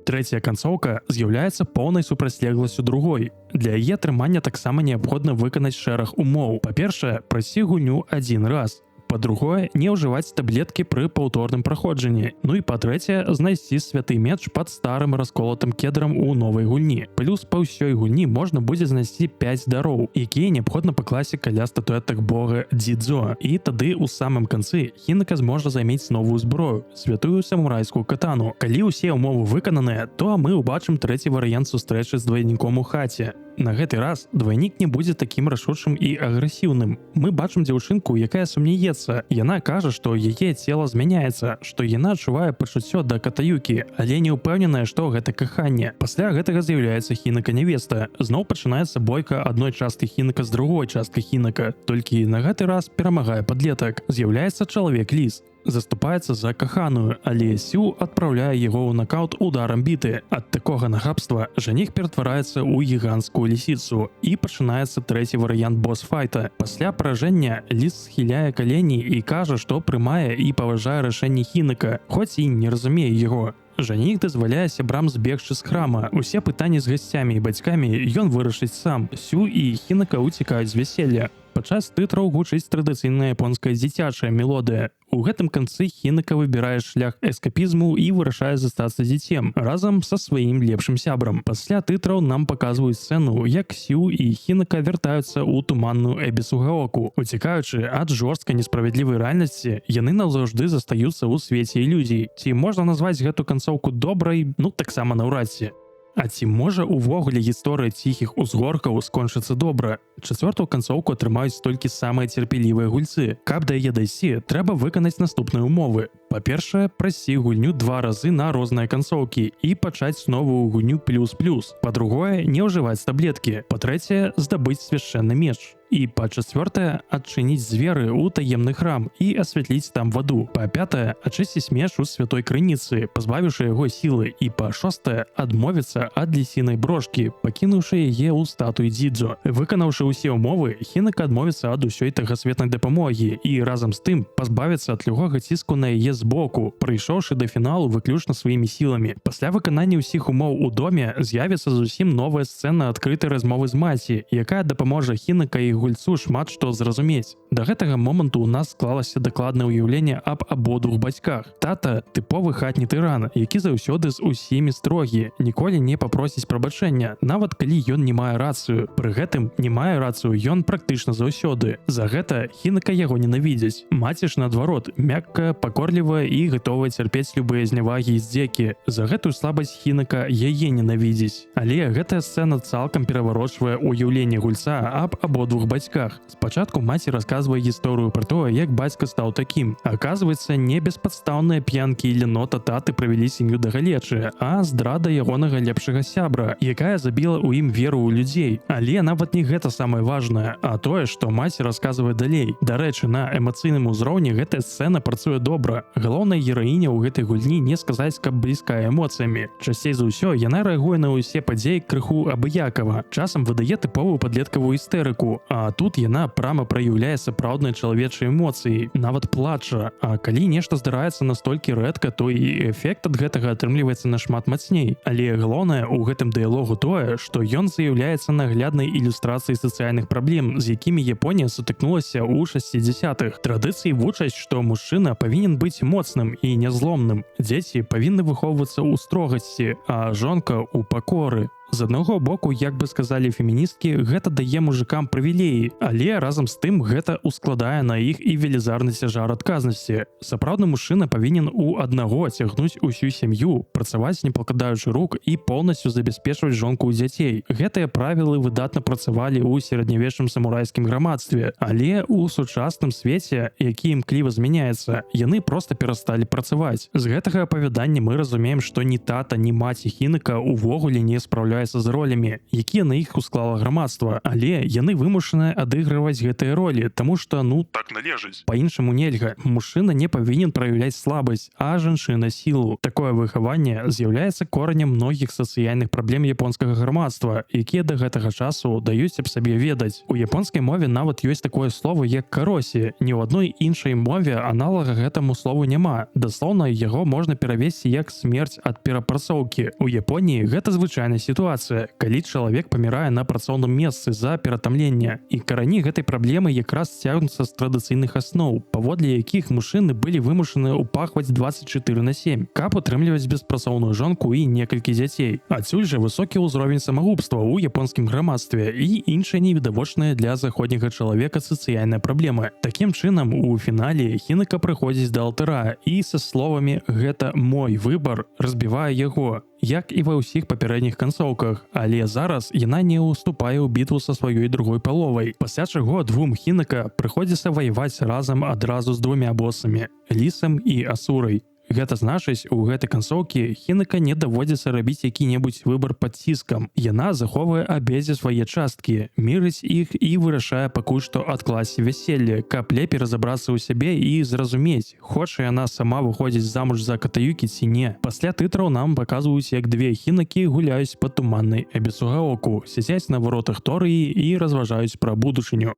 S1: Трэцяя канцоўка з'яўляецца поўнай супрацьлегласцю другой. Для яе атрымання таксама неабходна выканаць шэраг умоў. Па-першае, прайсці гульню адзін раз. Па-другое, не ўжываць таблеткі пры паўторным праходжанні. Ну і па-трэцяе, знайсці святы меч пад старым расколатым кедрам у новай гульні. Плюс па ўсёй гульні можна будзе знайсці 5 дароў, якія неабходна пакласці каля статуэтак бога Дзідзо. І тады ў самым канцы Хінака зможа займець новую зброю, святую самурайскую катану. Калі ўсе ўмовы выкананыя, то мы ўбачым трэці варыянт сустрэчы з двайніком у хаце. На гэты раз двайнік не будзе такім рашучым і агрэсіўным. Мы бачым дзяўчынку, якая сумнеецца. Яна кажа, што яе цела змяняецца, што яна адчувае пачуццё да Катаюкі, але не ўпэўненая, што гэта каханне. Пасля гэтага з'яўляецца Хінака-нявеста. Зноў пачынаецца бойка адной часткі Хінака з другой часткай Хінака. Толькі на гэты раз перамагае падлетак. З'яўляецца чалавек-ліс. Заступаецца за каханую, але Сю адпраўляе яго ў накаут ударам біты. Ад такога нахабства жаніх ператвараецца ў гіганцкую лісіцу і пачынаецца трэці варыянт босс-файта. Пасля паражэння ліс схіляе калені і кажа, што прымае і паважае рашэнне Хінака, хоць і не разумее яго. Жаніх дазваляе сябрам збегчы з храма. Усе пытанні з гасцямі і бацькамі ён вырашыць сам. Сю і Хінака уцікаюць з вяселля. Падчас тытраў гучыць традыцыйная японская дзіцячая мелодыя. У гэтым канцы Хінака выбірае шлях эскапізму і вырашае застацца дзіцем разам са сваім лепшым сябрам. Пасля тытраў нам паказваюць сцэну, як Сю і Хінака вяртаюцца ў туманную Эбісугаоку. Уцікаючы ад жорсткай несправядлівай рэальнасці, яны назаўжды застаюцца ў свеце ілюзій. Ці можна назваць гэту канцоўку добрай? Ну, таксама наўрад ці. А ці можа увогуле гісторыя ціхіх узгоркаў скончыцца добра? Чацвёртую канцоўку атрымаюць толькі самыя цярпелівыя гульцы. Каб да яе дайсці, трэба выканаць наступныя умовы. Па-першае, прайсці гульню 2 разы на розныя канцоўкі і пачаць новую гульню плюс-плюс. Па-другое, не ўжываць таблеткі. Па-трэцяе, здабыць свяшчэнны меч. І па-чацвёртае, адчыніць зверы ў таемны храм і асвятліць там ваду. Па-пятае, ачысціць меч у святой крыніцы, пазбавіўшы яго сілы. І па-шостае, адмовіцца ад лісінай брошкі, пакінуўшы яе ў статуі Дзідзо. Выканаўшы ўсе ўмовы, Хінака адмовіцца ад усёй тагасветнай дапамогі і разам з тым пазбавіцца ад любога ціску на яе збоку, прыйшоўшы да фіналу выключна сваімі сіламі. Пасля выканання ўсіх умоў у доме з'явіцца зусім новая сцэна адкрытай размовы з маці, якая дапаможа Хінака і гульцу шмат што зразумець. Да гэтага моманту ў нас склалася дакладнае ўяўленне аб абодвух бацьках. Тата — тыповы хатні тыран, які заўсёды з усімі строгі, ніколі не папросіць прабачэння, нават калі ён не мае рацыю. Пры гэтым не мае рацыю ён практычна заўсёды. За гэта Хінака яго ненавідзіць. Маці ж наадварот, мяккая, пакорлівая і гатовая цярпець любыя знявагі і здзекі. За гэтую слабасць Хінака яе ненавідзіць. Але гэтая сцэна цалкам пераварочвае ўяўленне гульца аб абодвух бацьках. Спачатку маці расказвае гісторыю пра тое, як бацька стаў такім. Аказваецца, не беспадстаўныя п'янкі і ленота таты правялі сям'ю да галечы, а здрада ягонага лепшага сябра, якая забіла ў ім веру ў людзей. Але нават не гэта самае важнае, а тое, што маці расказвае далей. Дарэчы, на эмацыйным узроўні гэтая сцэна працуе добра. Галоўная гераіня ў гэтай гульні не сказаць, каб блізкая эмоцыямі. Часцей за ўсё яна рэагуе на ўсе падзеі крыху абыякава. Часам выдае тыповую падлеткавую істэрыку, а тут яна прама праяўляе сапраўдныя чалавечыя эмоцыі, нават плача. А калі нешта здараецца настолькі рэдка, то і эфект ад гэтага атрымліваецца нашмат мацней. Але галоўнае ў гэтым дыялогу тое, што ён з'яўляецца нагляднай ілюстрацыяй сацыяльных праблем, з якімі Японія сутыкнулася ў 60-х. Традыцыі вучаць, што мужчына павінен быць моцным і нязломным. Дзеці павінны выхоўвацца ў строгасці, а жонка ў пакоры. З аднаго боку, як бы сказалі феміністкі, гэта дае мужикам прывілеі, але разам з тым гэта ускладае на іх і велізарны цяжар адказнасці. Сапраўдны мужчына павінен у аднаго цягнуць усю сям'ю, працаваць не пакладаючы рук і поўнасцю забяспечваць жонку і дзяцей. Гэтыя правілы выдатна працавалі ў сярэднявечным самурайскім грамадстве, але ў сучасным свеце, які імкліва змяняецца, яны проста перасталі працаваць. З гэтага апавядання мы разумеем, што ні тата, ні маці Хінака увогуле не спраўляюцца змагаецца з ролямі, якія на іх усклала грамадства, але яны вымушаныя адыгрываць гэтыя ролі, таму што
S2: Так належыць.
S1: па-іншаму нельга. Мужчына не павінен праяўляць слабасць, а жанчына сілу. Такое выхаванне з'яўляецца коранем многіх сацыяльных праблем японскага грамадства, якія да гэтага часу даюць аб сабе ведаць. У японскай мове нават ёсць такое слово як каросі. Ні ў адной іншай мове аналага гэтаму слову няма. Даслоўна яго можна перавесці як смерць ад перапрацоўкі. У Японіі гэта звычайная сітуацыя, калі чалавек памірае на працоўным месцы за ператамлення. І карані гэтай праблемы якраз цягнуцца з традыцыйных асноў, паводле якіх мужчыны былі вымушаны ўпахваць 24/7, каб утрымліваць беспрацоўную жонку і некалькі дзяцей. Адсюль жа высокі ўзровень самагубства ў японскім грамадстве і іншыя невідавочныя для заходняга чалавека сацыяльныя праблемы. Такім чынам, у фінале Хінака прыходзіць да алтара і са словамі «гэта мой выбар» разбівае яго, як і ва ўсіх папярэдніх канцоўках, але зараз яна не ўступае ў бітву са сваёй другой паловай, пасля чаго двум Хінака прыходзіцца ваяваць разам адразу з двумя босамі – Лісам і Асурай. Гэта значыць, у гэтай канцоўкі Хінака не даводзіцца рабіць які-небудзь выбар пад ціскам. Яна захоўвае абедзве свае часткі, мірыць іх і вырашае пакуль што адкласці вяселле, каб лепей разабрацца ў сябе і зразумець, хоча яна сама выходзіць замуж за Катаюкі ці не. Пасля тытраў нам паказваюць, як две Хінакі гуляюць па туманнай Абісугаоку, сядзяць на варотах Торыі і разважаюць пра будучыню.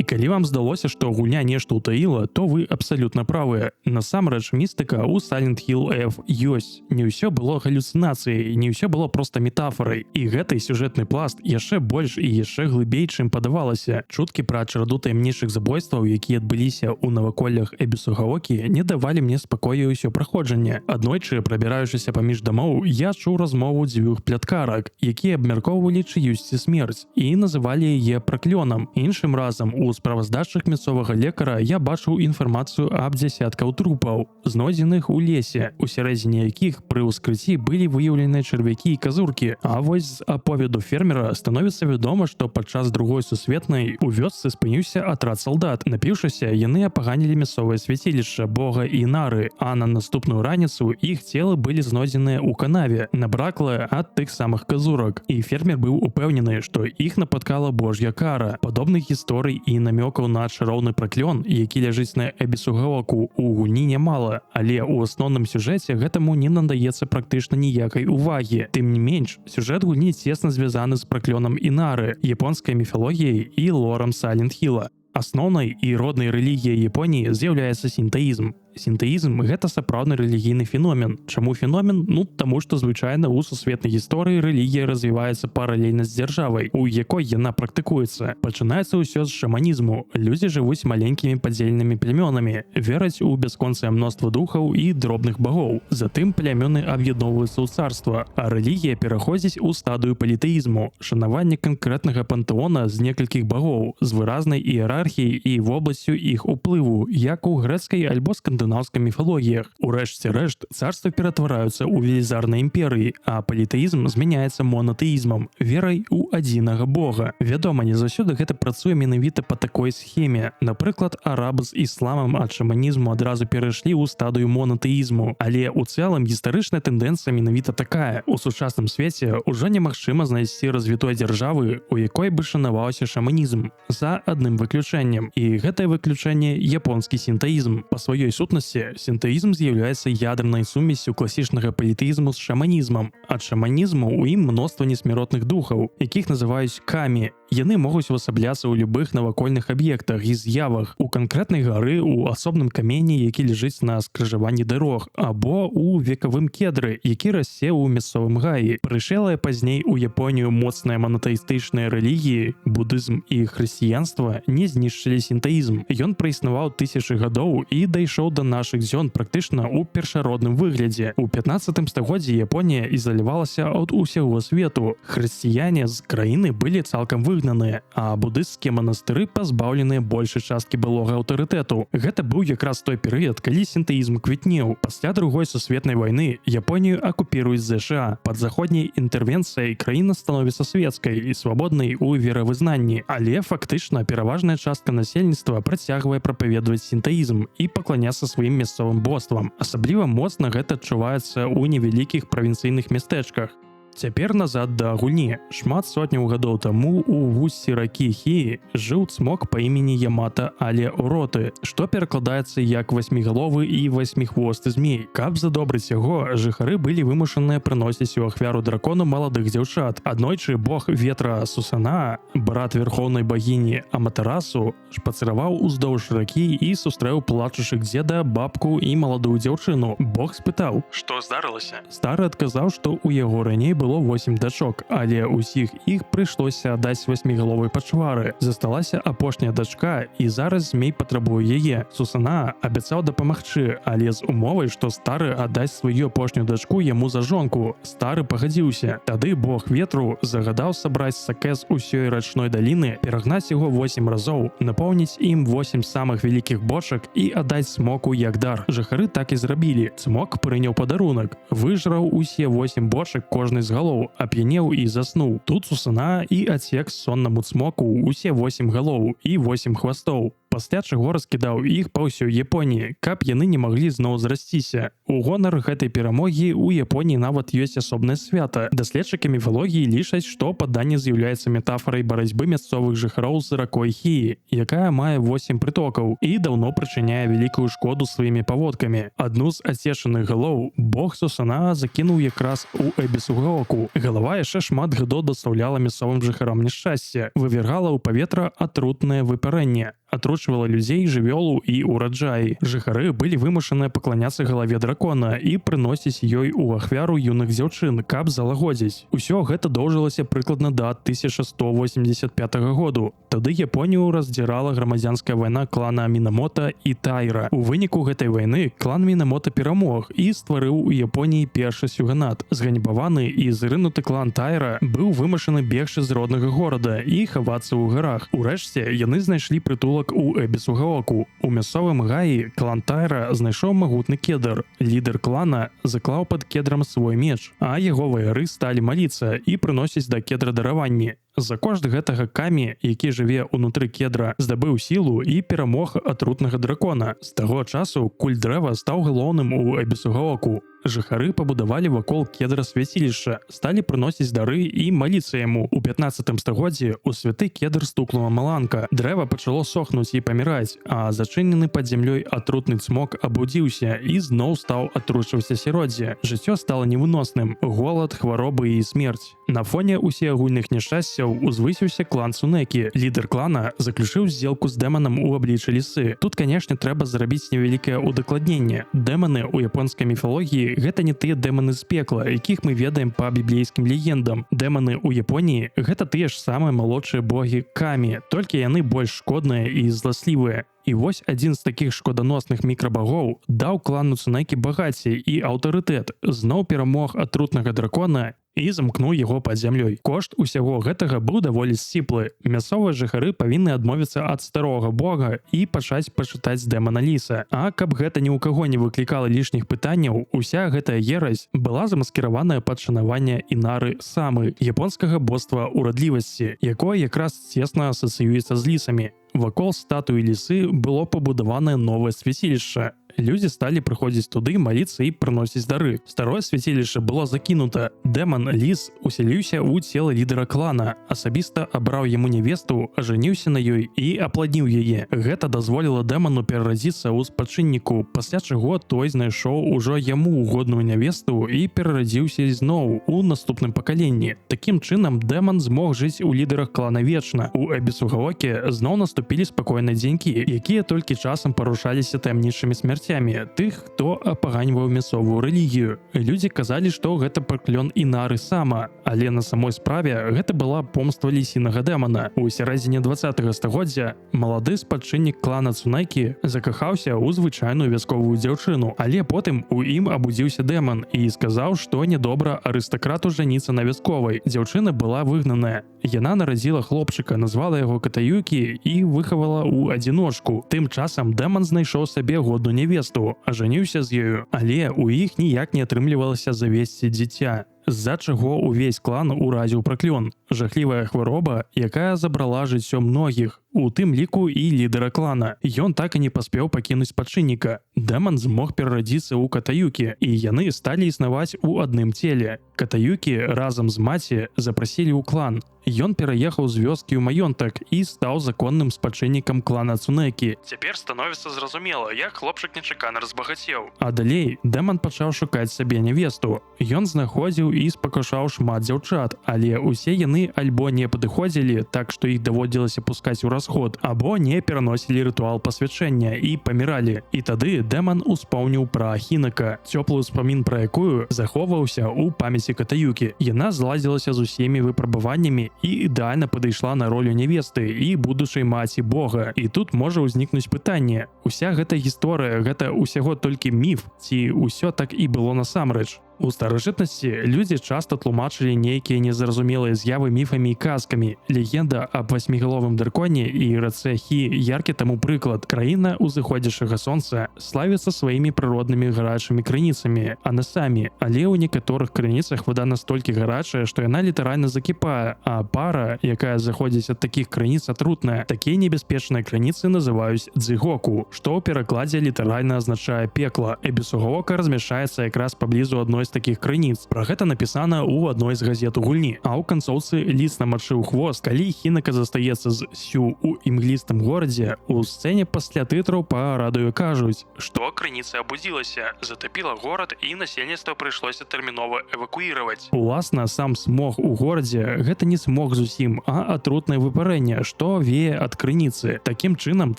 S1: І калі вам здалося, што гульня нешта ўтаіла, то вы абсалютна правыя. Насамрэч, містыка ў Silent Hill F ёсць. Не ўсё было галюцынацыяй, не ўсё было проста метафорай. І гэты сюжэтны пласт яшчэ больш і яшчэ глыбей, чым падавалася. Чуткі пра чараду таямнічых забойстваў, якія адбыліся ў наваколлях Абісугаокі, не давалі мне спакою ўсё праходжанне. Аднойчы, прабіраючыся паміж дамоў, я чуў размову дзвюх пляткарак, якія абмяркоўвалі чыюсьці смерць і называлі яе праклёнам. Іншым разам у справаздачах мясцовага лекара я бачыў інфармацыю аб дзясяткаў трупаў, знойдзеных у лесе, у сярэдзіне якіх пры ўскрыцці былі выяўленыя чарвякі і казуркі. А вось з аповеду фермера становіцца вядома, што падчас другой сусветнай у вёсцы спыніўся атрад салдат. Напіўшыся, яны апаганілі мясцовае свяцілішча бога Інары, а на наступную раніцу іх целы былі знойдзеныя ў канаве, набраклыя ад тых самых казурак. І фермер быў упэўнены, што іх напаткала божья кара. Падобных гісторый і намёкаў на чароўны праклён, які ляжыць на Абісугаоку, у гульні нямала, але ў асноўным сюжэце гэтаму не надаецца практычна ніякай увагі. Тым не менш, сюжэт гульні цесна звязаны з праклёнам Інары, японскай міфалогіяй і лорам Silent Hill. Асноўнай і роднай рэлігіяй Японіі з'яўляецца сінтаізм. Сінтаізм – гэта сапраўдны рэлігійны феномен. Чаму феномен? Таму што звычайна ў сусветнай гісторыі рэлігія развіваецца паралельна з дзяржавай, у якой яна практыкуецца. Пачынаецца ўсё з шаманізму. Людзі жывуць маленькімі падзельнымі плямёнамі, вераць у бясконцае мноства духаў і дробных багоў. Затым плямёны аб'ядноўваюцца ў царства, а рэлігія пераходзіць у стадыю палітэізму – шанаванне канкрэтнага пантэона з некалькіх багоў, з выразнай іерархіяй і вобласцю іх уплыву, як у грэцкай альбо скандынаўскай міфалогіях. Урэшце рэшт, царствы ператвараюцца ў велізарнай імперыі, а палітэізм змяняецца монатэізмам, верай у адзінага бога. Вядома, не заўсёды гэта працуе менавіта па такой схеме. Напрыклад, арабы з ісламам ад шаманізму адразу перайшлі ў стадыю монатэізму, але ў цэлым гістарычная тэндэнцыя менавіта такая. У сучасным свеце ўжо немагчыма знайсці развітой дзяржавы, у якой бы шанаваўся шаманізм, за адным выключэннем. І гэтае выключэнне японскі сінтаізм. Па сваёй сутнасці, сінтаізм з'яўляецца ядранай сумессю класічнага палітэізму з шаманізмам. Ад шаманізму ў ім мноства несмяротных духаў, якіх называюць камі. Яны могуць увасабляцца ў любых навакольных аб'ектах і з'явах, у канкрэтнай гары, у асобным камені, які ляжыць на скрыжаванні дарог, або у векавым кедры, які расце ў мясцовым гаі. Прыйшлыя пазней у Японію моцныя монатэістычныя рэлігіі, будызм і хрысціянства не знішчылі сінтаізм. Ён праіснаваў тысячы гадоў і дайшоў да нашых дзён практычна ў першародным выглядзе. У 15 стагоддзі Японія ізалявалася ад усяго свету. Хрысціяне з краіны былі цалкам выгнаныя, а будысцкія манастыры пазбаўленыя большай часткі былога аўтарытэту. Гэта быў якраз той перыяд, калі сінтаізм квітнеў. Пасля другой сусветнай вайны Японію акупіруюць ЗША. Пад заходняй інтэрвенцыяй краіна становіцца светскай і свабоднай у веравызнанні, але фактычна пераважная частка насельніцтва працягвае прапаведаваць сінтаізм і пакланяцца сваім мясцовым боствам. Асабліва моцна гэта адчуваецца ў невялікіх правінцыйных мястэчках. Цяпер назад да гульні. Шмат сотняў гадоў таму у вусці ракі Хі жыў цмок па імені Ямата але Ороты, што перакладаецца як васьмігаловы і васьміхвосты змей. Каб задобрыць яго, жыхары былі вымушаныя прыносіць у ахвяру дракону маладых дзяўчат. Аднойчы бог ветра Сусана, брат верхоўнай багіні Аматарасу, шпацыраваў уздоўж ракі і сустрэў плачучых дзеда, бабку і маладую дзяўчыну. Бог спытаў:
S2: Што здарылася?
S1: Стары адказаў, што ў яго раней было 8 дачок, але ўсіх іх прыйшлося аддаць васьмігаловай пачвары. Засталася апошняя дачка, і зараз змей патрабуе яе. Сусана абяцаў дапамагчы, але з умовай, што стары аддасць сваю апошнюю дачку яму за жонку. Стары пагадзіўся. Тады бог ветру загадаў сабраць саке з усёй рачной даліны, перагнаць яго 8 разоў, напоўніць ім 8 самых вялікіх бочак і аддаць цмоку як дар. Жыхары так і зрабілі. Цмок прыняў падарунак, выжраў усе 8 бочак кожнай з галоў, ап'янеў і заснуў. Тут Сусана і ацек соннаму цмоку усе 8 галоў і 8 хвастоў. Пасля чаго раскідаў іх па ўсёй Японіі, каб яны не маглі зноў зрасціся. У гонар гэтай перамогі ў Японіі нават ёсць асобнае свята. Даследчыкі міфалогіі лічаць, што паданне з'яўляецца метафорай барацьбы мясцовых жыхароў з ракой Хі, якая мае 8 прытокаў і даўно прычыняе вялікую шкоду сваімі паводкамі. Адну з ацешаных галоў бог Сусана закінуў якраз у Эбісугаоку. Галава яшчэ шмат гадоў дастаўляла мясцовым жыхарам няшчасце, вывергала ў паветра атрутнае выпарэнне, атручвала людзей, жывёлу і ўраджаі. Жыхары былі вымушаныя пакланяцца галаве дракона і прыносіць ёй у ахвяру юных дзяўчын, каб залагодзіць. Усё гэта доўжылася прыкладна да 1185 году. Тады Японію раздзірала грамадзянская вайна клана Мінамота і Тайра. У выніку гэтай вайны клан Мінамота перамог і стварыў у Японіі першы сюганат. Зганьбаваны і зрынуты клан Тайра быў вымушаны бегчы з роднага горада і хавацца ў гарах. Урэшце яны знайшлі прытулак у Эбісугаоку. У мясцовым гаі клан Тайра знайшоў магутны кедр. Лідар клана заклаў пад кедрам свой меч, а яго ваяры сталі маліцца і прыносіць да кедра дараванні. За кошт гэтага камі, які жыве ўнутры кедра, здабыў сілу і перамог атрутнага дракона. З таго часу куль дрэва стаў галоўным у Эбісугаоку. Жыхары пабудавалі вакол кедра свяцілішча, сталі прыносіць дары і маліцца яму. У 15 стагоддзі ў святы кедр стукнула маланка. Дрэва пачало сохнуць і паміраць, а зачынены пад зямлёй атрутны цмок абудзіўся і зноў стаў атручваць асяроддзе. Жыццё стала невыносным: голад, хваробы і смерць. На фоне усеагульных няшчасцяў узвысіўся клан Цунекі. Лідар клана заключыў здзелку з дэманам у абліччы лісы. Тут, канешне, трэба зрабіць невялікае удакладненне. Дэманы ў японскай міфалогіі гэта не тыя дэманы з пекла, якіх мы ведаем па біблейскім легендам. Дэманы ў Японіі гэта тыя ж самыя малодшыя богі камі, толькі яны больш шкодныя і зласлівыя. І вось адзін з такіх шкоданосных мікрабагоў даў клану Цунекі багацце і аўтарытэт, зноў перамог атрутнага дракона і замкнуў яго пад зямлёй. Кошт усяго гэтага быў даволі сціплы. Мясцовыя жыхары павінны адмовіцца ад старога бога і пачаць пачытаць дэмана ліса. А каб гэта ні ў каго не выклікала лішніх пытанняў, уся гэтая ерась была замаскіраваная пад шанаванне Інары Самы, японскага боства ўрадлівасці, якое якраз цесна асацыюецца з лісамі. Вакол статуі лісы было пабудаванае новае свяцілішча. Людзі сталі прыходзіць туды, маліцца і прыносіць дары. Старое свяцілішча было закінута. Дэман Ліс усяліўся ў цела лідара клана, асабіста абраў яму нявесту, ажаніўся на ёй і апладніў яе. Гэта дазволіла дэману перарадзіцца ў спачынніку, пасля чаго той знайшоў ужо яму угодную нявесту і перарадзіўся зноў у наступным пакаленні. Такім чынам дэман змог жыць у лідарах клана вечна. У Эбісугаоке зноў наступілі спакойныя дзенькі, якія толькі часам парушаліся таямнічымі смерцямі тых, хто апаганьваў мясцовую рэлігію. Людзі казалі, што гэта праклён Інары Сама, але на самой справе гэта была помства лісінага дэмана. У сярэдзіне 20-го стагоддзя малады спадчыннік клана Цунекі закахаўся ў звычайную вясковую дзяўчыну, але потым у ім абудзіўся дэман і сказаў, што нядобра арыстакрату жаніцца на вясковай. Дзяўчына была выгнаная. Яна нарадзіла хлопчыка, назвала яго Катаюкі і выхавала ў адзіночку. Тым часам дэман знайшоў сабе годную нявесту, ажаніўся з ёю, але ў іх ніяк не атрымлівалася завесці дзіця. з-за чаго ўвесь клан уразіў праклён. Жахлівая хвароба, якая забрала жыццё многіх, у тым ліку і лідара клана. Ён так і не паспеў пакінуць спадчынніка. Дэман змог перарадзіцца ў Катаюкі, і яны сталі існаваць у адным целе. Катаюкі разам з маці запрасілі ў клан. Ён пераехаў з вёскі ў маёнтак і стаў законным спадчыннікам клана Цунэкі.
S2: Цяпер становіцца зразумела, як хлопчык нечакана разбагацеў.
S1: А далей Дэман пачаў шукаць сабе нявесту. Ён знаходзіў і спакушаў шмат дзяўчат, але ўсе яны альбо не падыходзілі, так што іх даводзілася пускаць у расход, або не пераносілі рытуал пасвячэння і паміралі. І тады Дэман успомніў пра Хінака, цёплы ўспамін пра якую захоўваўся ў памяці Катаюкі. Яна зладзілася з усімі выпрабаваннямі і ідэальна падышла на ролю нявесты і будучай маці Бога. І тут можа ўзнікнуць пытанне: уся гэта гісторыя, гэта ўсяго толькі міф, ці ўсё так і было насамрэч? У старажытнасці людзі часта тлумачылі нейкія незразумелыя з'явы міфамі і казкамі. Легенда аб васьмігаловым драконе і рацэ Хі яркі таму прыклад. Краіна узыходзячага сонца славіцца сваімі прыроднымі гарачымі крыніцамі, анасамі, але ў некаторых крыніцах вада настолькі гарачая, што яна літаральна закіпае, а пара, якая заходзіць ад такіх крыніц, атрутная. Такія небяспечныя крыніцы называюць дзігоку, што ў перакладзе літаральна азначае пекла. Эбісугаока размяшчаецца якраз паблізу адной з такіх крыніц. Пра гэта напісана ў адной з газет у гульні. А ў канцоўцы ліс намачыў хвост, калі Хінака застаецца з Сю ў імглістым горадзе. У сцэне пасля тытраў па радыё кажуць,
S2: што крыніца абудзілася, затапіла горад і насельніцтва прыйшлося тэрмінова эвакуіраваць.
S1: Уласна, сам смог у горадзе гэта не смог зусім, а атрутнае выпарэнне, што вее ад крыніцы. Такім чынам,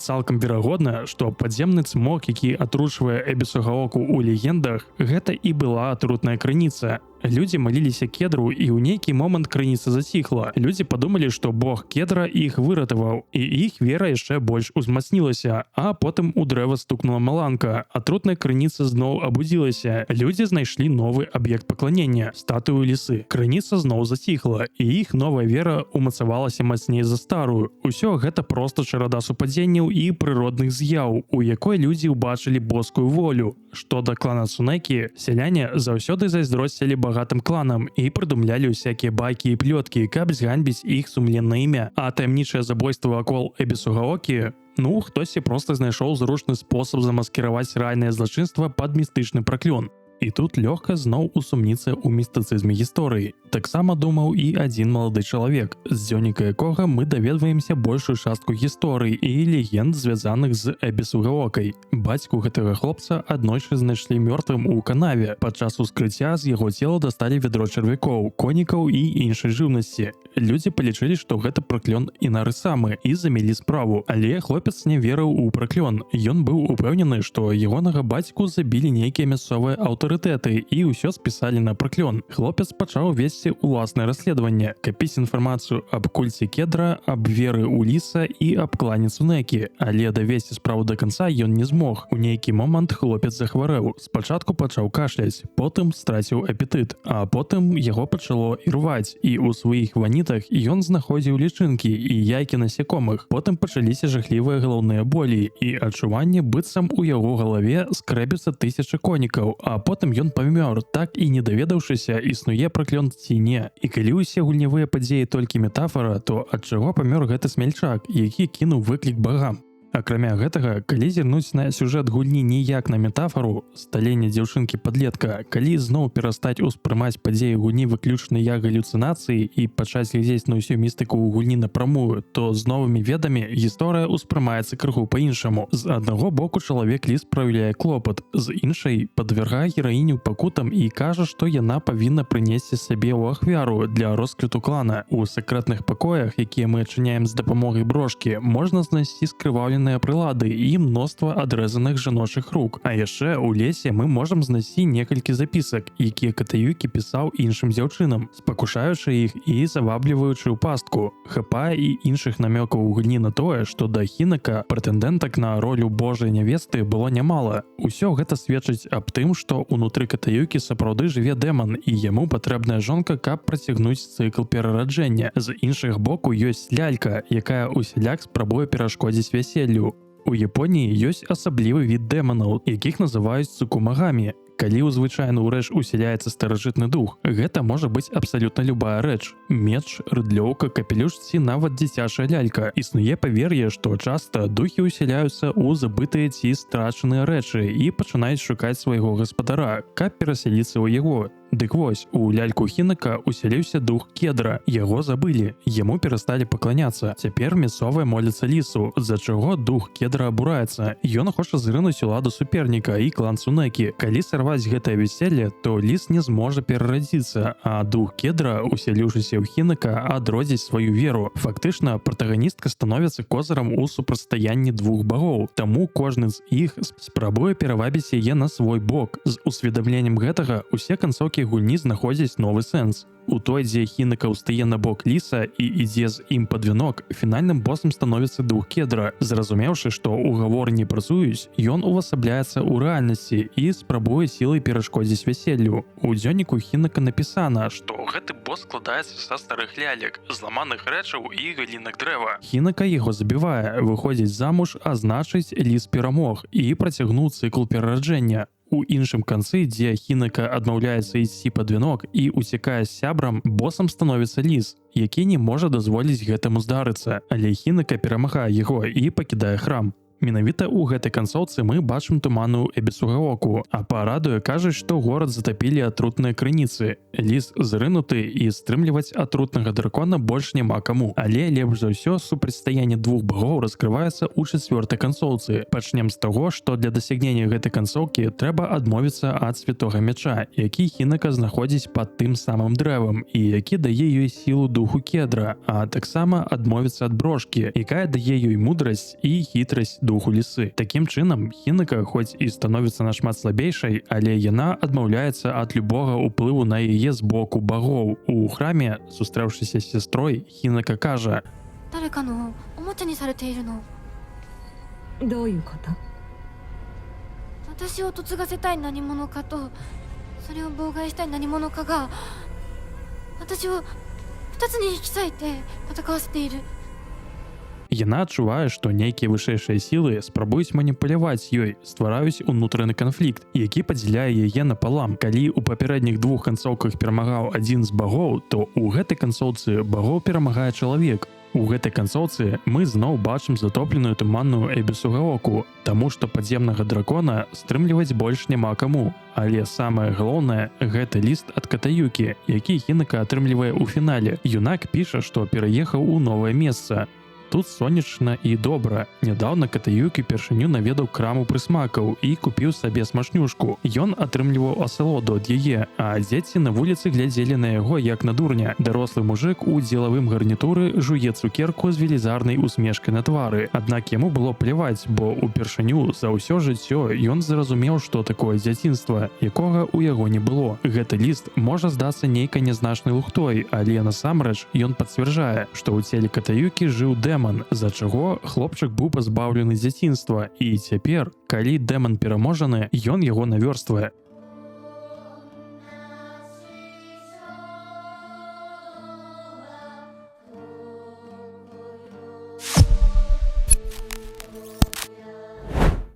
S1: цалкам верагодна, што падземны цмок, які атручвае Эбісугаоку ў легендах, гэта і была атрутная крыніца. Людзі маліліся кедру, і ў нейкі момант крыніца заціхла. Людзі падумалі, што бог кедра іх выратаваў, і іх вера яшчэ больш узмацнілася, а потым у дрэва стукнула маланка. Атрутная крыніца зноў абудзілася. Людзі знайшлі новы аб'ект пакланення — статую лісы. Крыніца зноў заціхла, і іх новая вера умацавалася мацней за старую. Усё гэта проста чарада супадзенняў і прыродных з'яў, у якой людзі ўбачылі боскую волю. Што да клана Цунэкі, сяляне заўсёды зайздросцілі багатым кланам і прыдумлялі ўсякія байкі і плёткі, каб зганьбіць іх сумленнае імя. А таямнічае забойства вакол Эбісугаокі, хтосьці проста знайшоў зручны спосаб замаскіраваць рэальнае злачынства пад містычны праклён. І тут лёгка зноў усумніцца ў містыцызме гісторыі. Таксама думаў і адзін малады чалавек, з дзённіка якога мы даведваемся большую частку гісторый і легенд, звязаных з Эбісугаокай. Бацьку гэтага хлопца аднойчы знайшлі мёртвым у канаве. Падчас ускрыцця з яго цела дасталі вядро чарвякоў, конікаў і іншай жыўнасці. Людзі палічылі, што гэта праклён Інары самы, і замялі справу. Але хлопец не верыў у праклён. Ён быў упэўнены, што ягонага бацьку забілі нейкія мясцовыя аўтарытэты і ўсё спісалі на праклён. Хлопец пачаў весці ўласнае расследаванне, капіць інфармацыю аб кульце кедра, аб веры ў ліса і аб клане Цунэкі, але давесці справу да канца ён не змог. У нейкі момант хлопец захварэў. Спачатку пачаў кашляць, потым страціў апетыт, а потым яго пачало ірваць, і ў сваіх ванітах ён знаходзіў лічынкі і яйкі насякомых. Потым пачаліся жахлівыя галаўныя болі і адчуванне, быццам у яго галаве скрэбіцца тысячы конікаў, а потым ён памёр, так і не даведаўшыся, існуе праклён ці не. І калі ўсе гульнявыя падзеі толькі метафора, то ад чаго памёр гэты смельчак, які кінуў выклік багам? Акрамя гэтага, калі зірнуць на сюжэт гульні не як на метафору сталення дзяўчынкі-падлетка, калі зноў перастаць успрымаць падзеі гульні выключна як галюцынацыі і пачаць глядзець на ўсю містыку ў гульні напрамую, то з новымі ведамі гісторыя ўспрымаецца крыху па-іншаму. З аднаго боку чалавек-ліс праяўляе клопат, з іншай падвяргае гераіню пакутам і кажа, што яна павінна прынесці сабе ў ахвяру для росквіту клана. У сакрэтных пакоях, якія мы адчыняем з дапамогай брошкі, можна знайсці скрываўленыя прылады і мноства адрэзаных жаночых рук. А яшчэ ў лесе мы можам знайсці некалькі запісак, якія Катаюкі пісаў іншым дзяўчынам, спакушаючы іх і завабліваючы ў пастку. Хапае і іншых намёкаў у гульні на тое, што да Хінака прэтэндэнтак на ролю божай нявесты было нямала. Усё гэта сведчыць аб тым, што ўнутры Катаюкі сапраўды жыве дэман, і яму патрэбная жонка, каб працягнуць цыкл перараджэння. З іншых боку ёсць лялька, якая усяляк спрабуе перашкодзіць вяселлю. У Японіі ёсць асаблівы від дэманаў, якіх называюць цукумагамі. Калі ў звычайную рэч усяляецца старажытны дух, гэта можа быць абсалютна любая рэч. Меч, рыдлёўка, капелюш ці нават дзіцячая лялька. Існуе павер'е, што часта духі усяляюцца ў забытыя ці страчаныя рэчы і пачынаюць шукаць свайго гаспадара, каб перасяліцца ў яго. Дык вось, у ляльку Хінака усяліўся дух кедра. Яго забылі, яму перасталі пакланяцца. Цяпер мясцовыя моляцца лісу, з-за чаго дух кедра абураецца. Ён хоча зрынуць уладу суперніка і клан Цунэкі. Калі сарваць гэтае вяселле, то ліс не зможа перарадзіцца, а дух кедра, усяліўшыся ў Хінака, адродзіць сваю веру. Фактычна, пратаганістка становіцца козырам у супрацьстаянні двух багоў. Таму кожны з іх спрабуе перавабіць яе на свой бок. З усведамленнем гэтага усе канцоўкі гульні знаходзяць новы сэнс. У той, дзе Хінака ўстае на бок ліса і ідзе з ім пад вянок, фінальным босам становіцца дух кедра. Зразумеўшы, што ўгаворы не працуюць, ён увасабляецца ў рэальнасці і спрабуе сілай перашкодзіць вяселлю. У дзённіку Хінака напісана, што
S2: Гэты босс складаецца са старых лялек, зламаных рэчаў і галінак дрэва.
S1: Хінака яго забівае, выходзіць замуж, а значыць ліс перамог і працягнуў цыкл перараджэння. У іншым канцы, дзе Хінака адмаўляецца ісці пад вянок і уцякае з сябрам, босам становіцца ліс, які не можа дазволіць гэтаму здарыцца, але Хінака перамагае яго і пакідае храм. Менавіта ў гэтай канцоўцы мы бачым туманную Эбісугаоку, а па радыё кажуць, што горад затапілі атрутныя крыніцы. Ліс зрынуты і стрымліваць атрутнага дракона больш няма каму. Але лепш за ўсё супрацьстаянне двух багоў раскрываецца ў чацвёртай канцоўцы. Пачнем з таго, што для дасягнення гэтай канцоўкі трэба адмовіцца ад святога мяча, які Хінака знаходзіць пад тым самым дрэвам і які дае ёй сілу духу кедра, а таксама адмовіцца ад брошкі, якая дае ёй мудрасць і хітрасць духу лісы. Такім чынам, Хінака хоць і становіцца нашмат слабейшай, але яна адмаўляецца ад любога ўплыву на яе з боку багоў. У храме, сустрэўшыся з сястрой, Хінака кажа:
S3: «誰かのおもちゃにされているの。
S4: どういうこと？
S3: 私を嫁がせたい何者かと、それを妨害したい何者かが私を二つに引き裂いて戦わせている。
S1: Яна адчувае, што нейкія вышэйшыя сілы спрабуюць маніпуляваць ёй, ствараюць унутраны канфлікт, які падзяляе яе напалам. Калі ў папярэдніх двух канцоўках перамагаў адзін з багоў, то ў гэтай канцоўцы багоў перамагае чалавек. У гэтай канцоўцы мы зноў бачым затопленую туманную Эбісугаоку, таму што падземнага дракона стрымліваць больш няма каму. Але самае галоўнае — гэта ліст ад Катаюкі, які Хінака атрымлівае ў фінале. Юнак піша, што пераехаў у новае месца. Тут сонечна і добра. Нядаўна Катаюкі першыню наведаў краму прысмакаў і купіў сабе смачнюшку. Ён атрымліваў асалоду ад яе, а дзеці на вуліцы глядзелі на яго як на дурня. Дарослы мужык у дзелавым гарнітуры жуе цукерку з велізарнай усмешкай на твары. Аднак яму было пляваць, бо упершыню за ўсё жыццё ён зразумеў, што такое дзяцінства, якога ў яго не было. Гэты ліст можа здацца нейкай нязначнай лухтой, але насамрэч ён пацвярджае, што ў целе Катаюкі жыў дэман, з-за чаго хлопчык быў пазбаўлены дзяцінства, і цяпер, калі дэман пераможаны, ён яго навёрствае.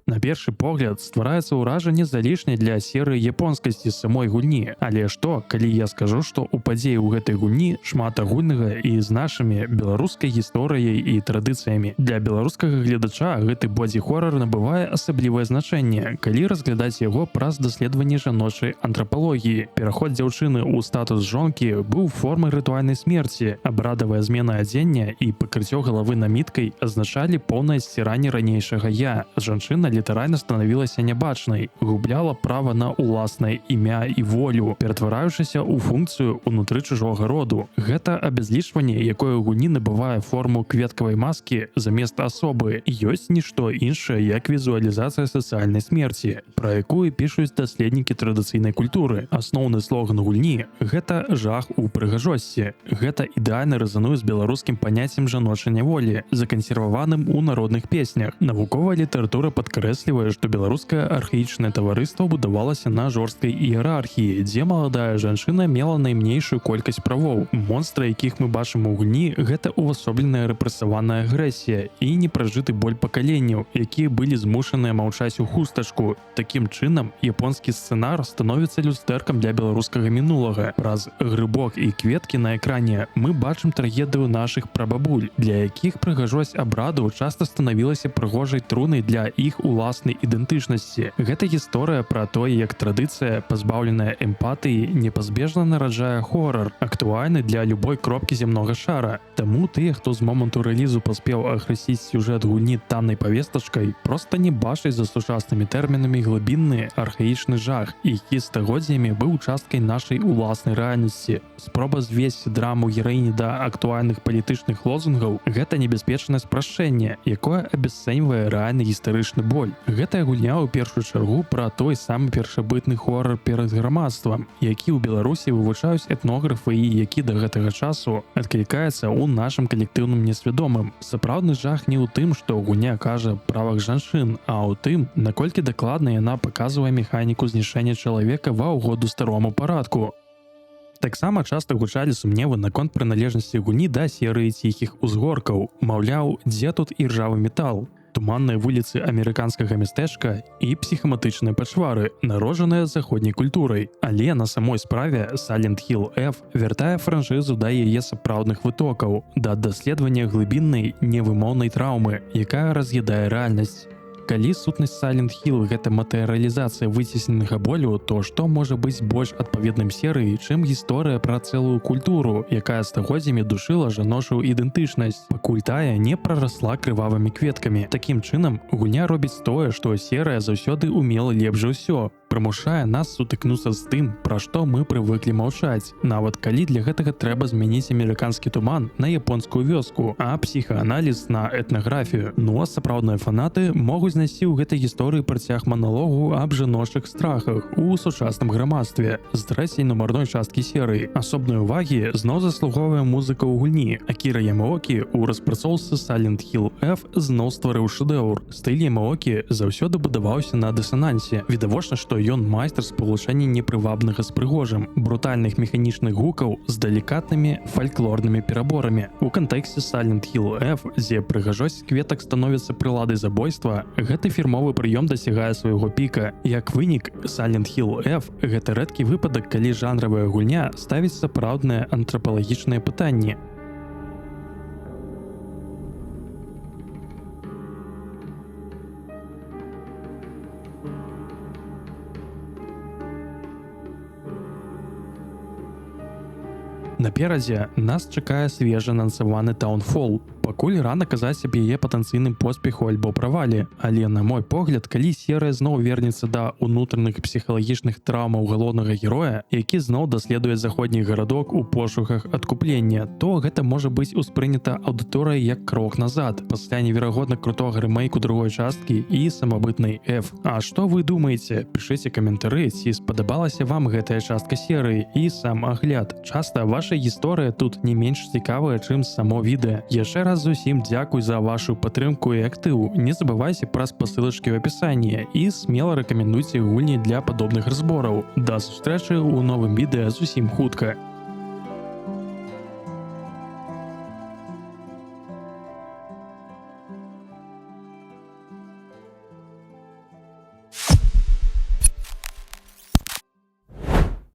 S1: На першы погляд ствараецца ўражанне залішняй для серыі японскасці самой гульні. Але што, калі я скажу, што ў падзеі ў гэтай гульні шмат агульнага і з нашымі беларускай гісторыяй і традыцыямі. Для беларускага гледача гэты бодзі-хорар набывае асаблівае значэнне, калі разглядаць яго праз даследаванне жаночай антрапалогіі. Пераход дзяўчыны ў статус жонкі быў формай рытуальнай смерці. Абрадавая змена адзення і пакрыццё галавы наміткай азначалі поўнае сціранне ранейшага я. Жанчына літаральна станавілася нябачнай, губляла права на ўласнае імя і волю, ператвараючыся ў функцыю ўнутры чужога роду. Гэта абязлічванне, якое ў гульні набывае форму кветкавай маскі замест асобы, ёсць нішто іншае, як візуалізацыя сацыяльнай смерці, пра якую пішуць даследнікі традыцыйнай культуры. Асноўны слоган гульні — гэта жах у прыгажосці. Гэта ідэальна рэзануе з беларускім паняццем жаночай няволі, закансерваваным у народных песнях. Навуковая літаратура падкрэслівае, падкрэслівае, што беларускае архаічнае таварыства будавалася на жорсткай іерархіі, дзе маладая жанчына мела найменейшую колькасць правоў. Монстры, якіх мы бачым у гульні, гэта увасобленая рэпрэсаваная агрэсія і непражыты боль пакаленняў, якія былі змушаныя маўчаць у хустачку. Такім чынам, японскі сцэнар становіцца люстэркам для беларускага мінулага. Праз грыбок і кветкі на экране мы бачым трагедыю нашых прабабуль, для якіх прыгажосць абраду часта станавілася прыгожай трунай для іх уласнай ідэнтычнасці. Гэта гісторыя пра тое, як традыцыя, пазбаўленая эмпатыі, непазбежна нараджае хорар, актуальны для любой кропкі зямнога шара. Таму тыя, хто з моманту рэлізу паспеў ахрысціць сюжэт гульні таннай павестачкай, проста не бачаць за сучаснымі тэрмінамі глыбінны архаічны жах, які стагоддзямі быў часткай нашай уласнай рэальнасці. Спроба звесці драму гераіні да актуальных палітычных лозунгаў – гэта небяспечнае спрашчэнне, якое абясцэньвае рэальны гістарычны боль. Гэтая гульня ў першую чаргу пра той самы першабытны хорар перад грамадствам, які ў Беларусі вывучаюць этнографы і які да гэтага часу адклікаецца ў нашым калектыўным несвядомым. Сапраўдны жах не ў тым, што гульня кажа аб правах жанчын, а ў тым, наколькі дакладна яна паказвае механіку знішчэння чалавека ва ўгоду старому парадку. Таксама часта гучалі сумневы наконт прыналежнасці гульні да серыі ціхіх узгоркаў. Маўляў, дзе тут іржавы метал? Туманныя вуліцы амерыканскага мястэчка і псіхаматычныя пачвары, народжаныя заходняй культурай. Але на самой справе Silent Hill F вяртае франшызу да яе сапраўдных вытокаў, да даследавання глыбіннай невымоўнай траўмы, якая раз'ядае рэальнасць. Калі сутнасць Silent Hill – гэта матэрыялізацыя выцесненага болю, то што можа быць больш адпаведным серыі, чым гісторыя пра цэлую культуру, якая стагоддзямі душыла жаночую ідэнтычнасць, пакуль тая не прарасла крывавымі кветкамі. Такім чынам, гульня робіць тое, што серыя заўсёды умела лепш за ўсё. Прымушае нас сутыкнуцца з тым, пра што мы прывыклі маўчаць, нават калі для гэтага трэба змяніць амерыканскі туман на японскую вёску, а псіхааналіз на этнаграфію. Ну а сапраўдныя фанаты могуць знайсці ў гэтай гісторыі працяг маналогу аб жаночых страхах у сучасным грамадстве з трэцяй нумарной часткі серыі. Асобнай увагі зноў заслугоўвае музыка ў гульні. Акіра Ямаокі ў распрацоўцы Silent Hill F зноў стварыў шэдэўр. Стыль Ямаокі заўсёды будаваўся на дысанансе. Відавочна, што ён майстар спалучэння непрывабнага з прыгожым, брутальных механічных гукаў з далікатнымі фальклорнымі пераборамі. У кантэксце Silent Hill F, дзе прыгажосць кветак становіцца прыладай забойства, гэты фірмовы прыём дасягае свайго піка. Як вынік, Silent Hill F – гэта рэдкі выпадак, калі жанравая гульня ставіць сапраўдныя антрапалагічныя пытанні. Наперадзе нас чакае свежа анансаваны Townfall. Пакуль рана казаць аб яе патэнцыйным поспеху альбо правале, але на мой погляд, калі серыя зноў вернецца да ўнутраных псіхалагічных траўмаў галоўнага героя, які зноў даследуе заходні гарадок у пошуках адкуплення, то гэта можа быць успрынята аўдыторыяй як крок назад, пасля неверагодна крутога рэмейку другой часткі і самабытнай F. А што вы думаеце? Пішыце каментары, ці спадабалася вам гэтая частка серыі і сам агляд. Часта ваша гісторыя тут не менш цікавая, чым само відэа. Яшчэ раз зусім дзякуй за вашу падтрымку і актыў. Не забывайце пра спасылачкі ў апісанні і смела рэкамендуйце гульні для падобных разбораў. Да сустрэчы ў новым відэа зусім хутка.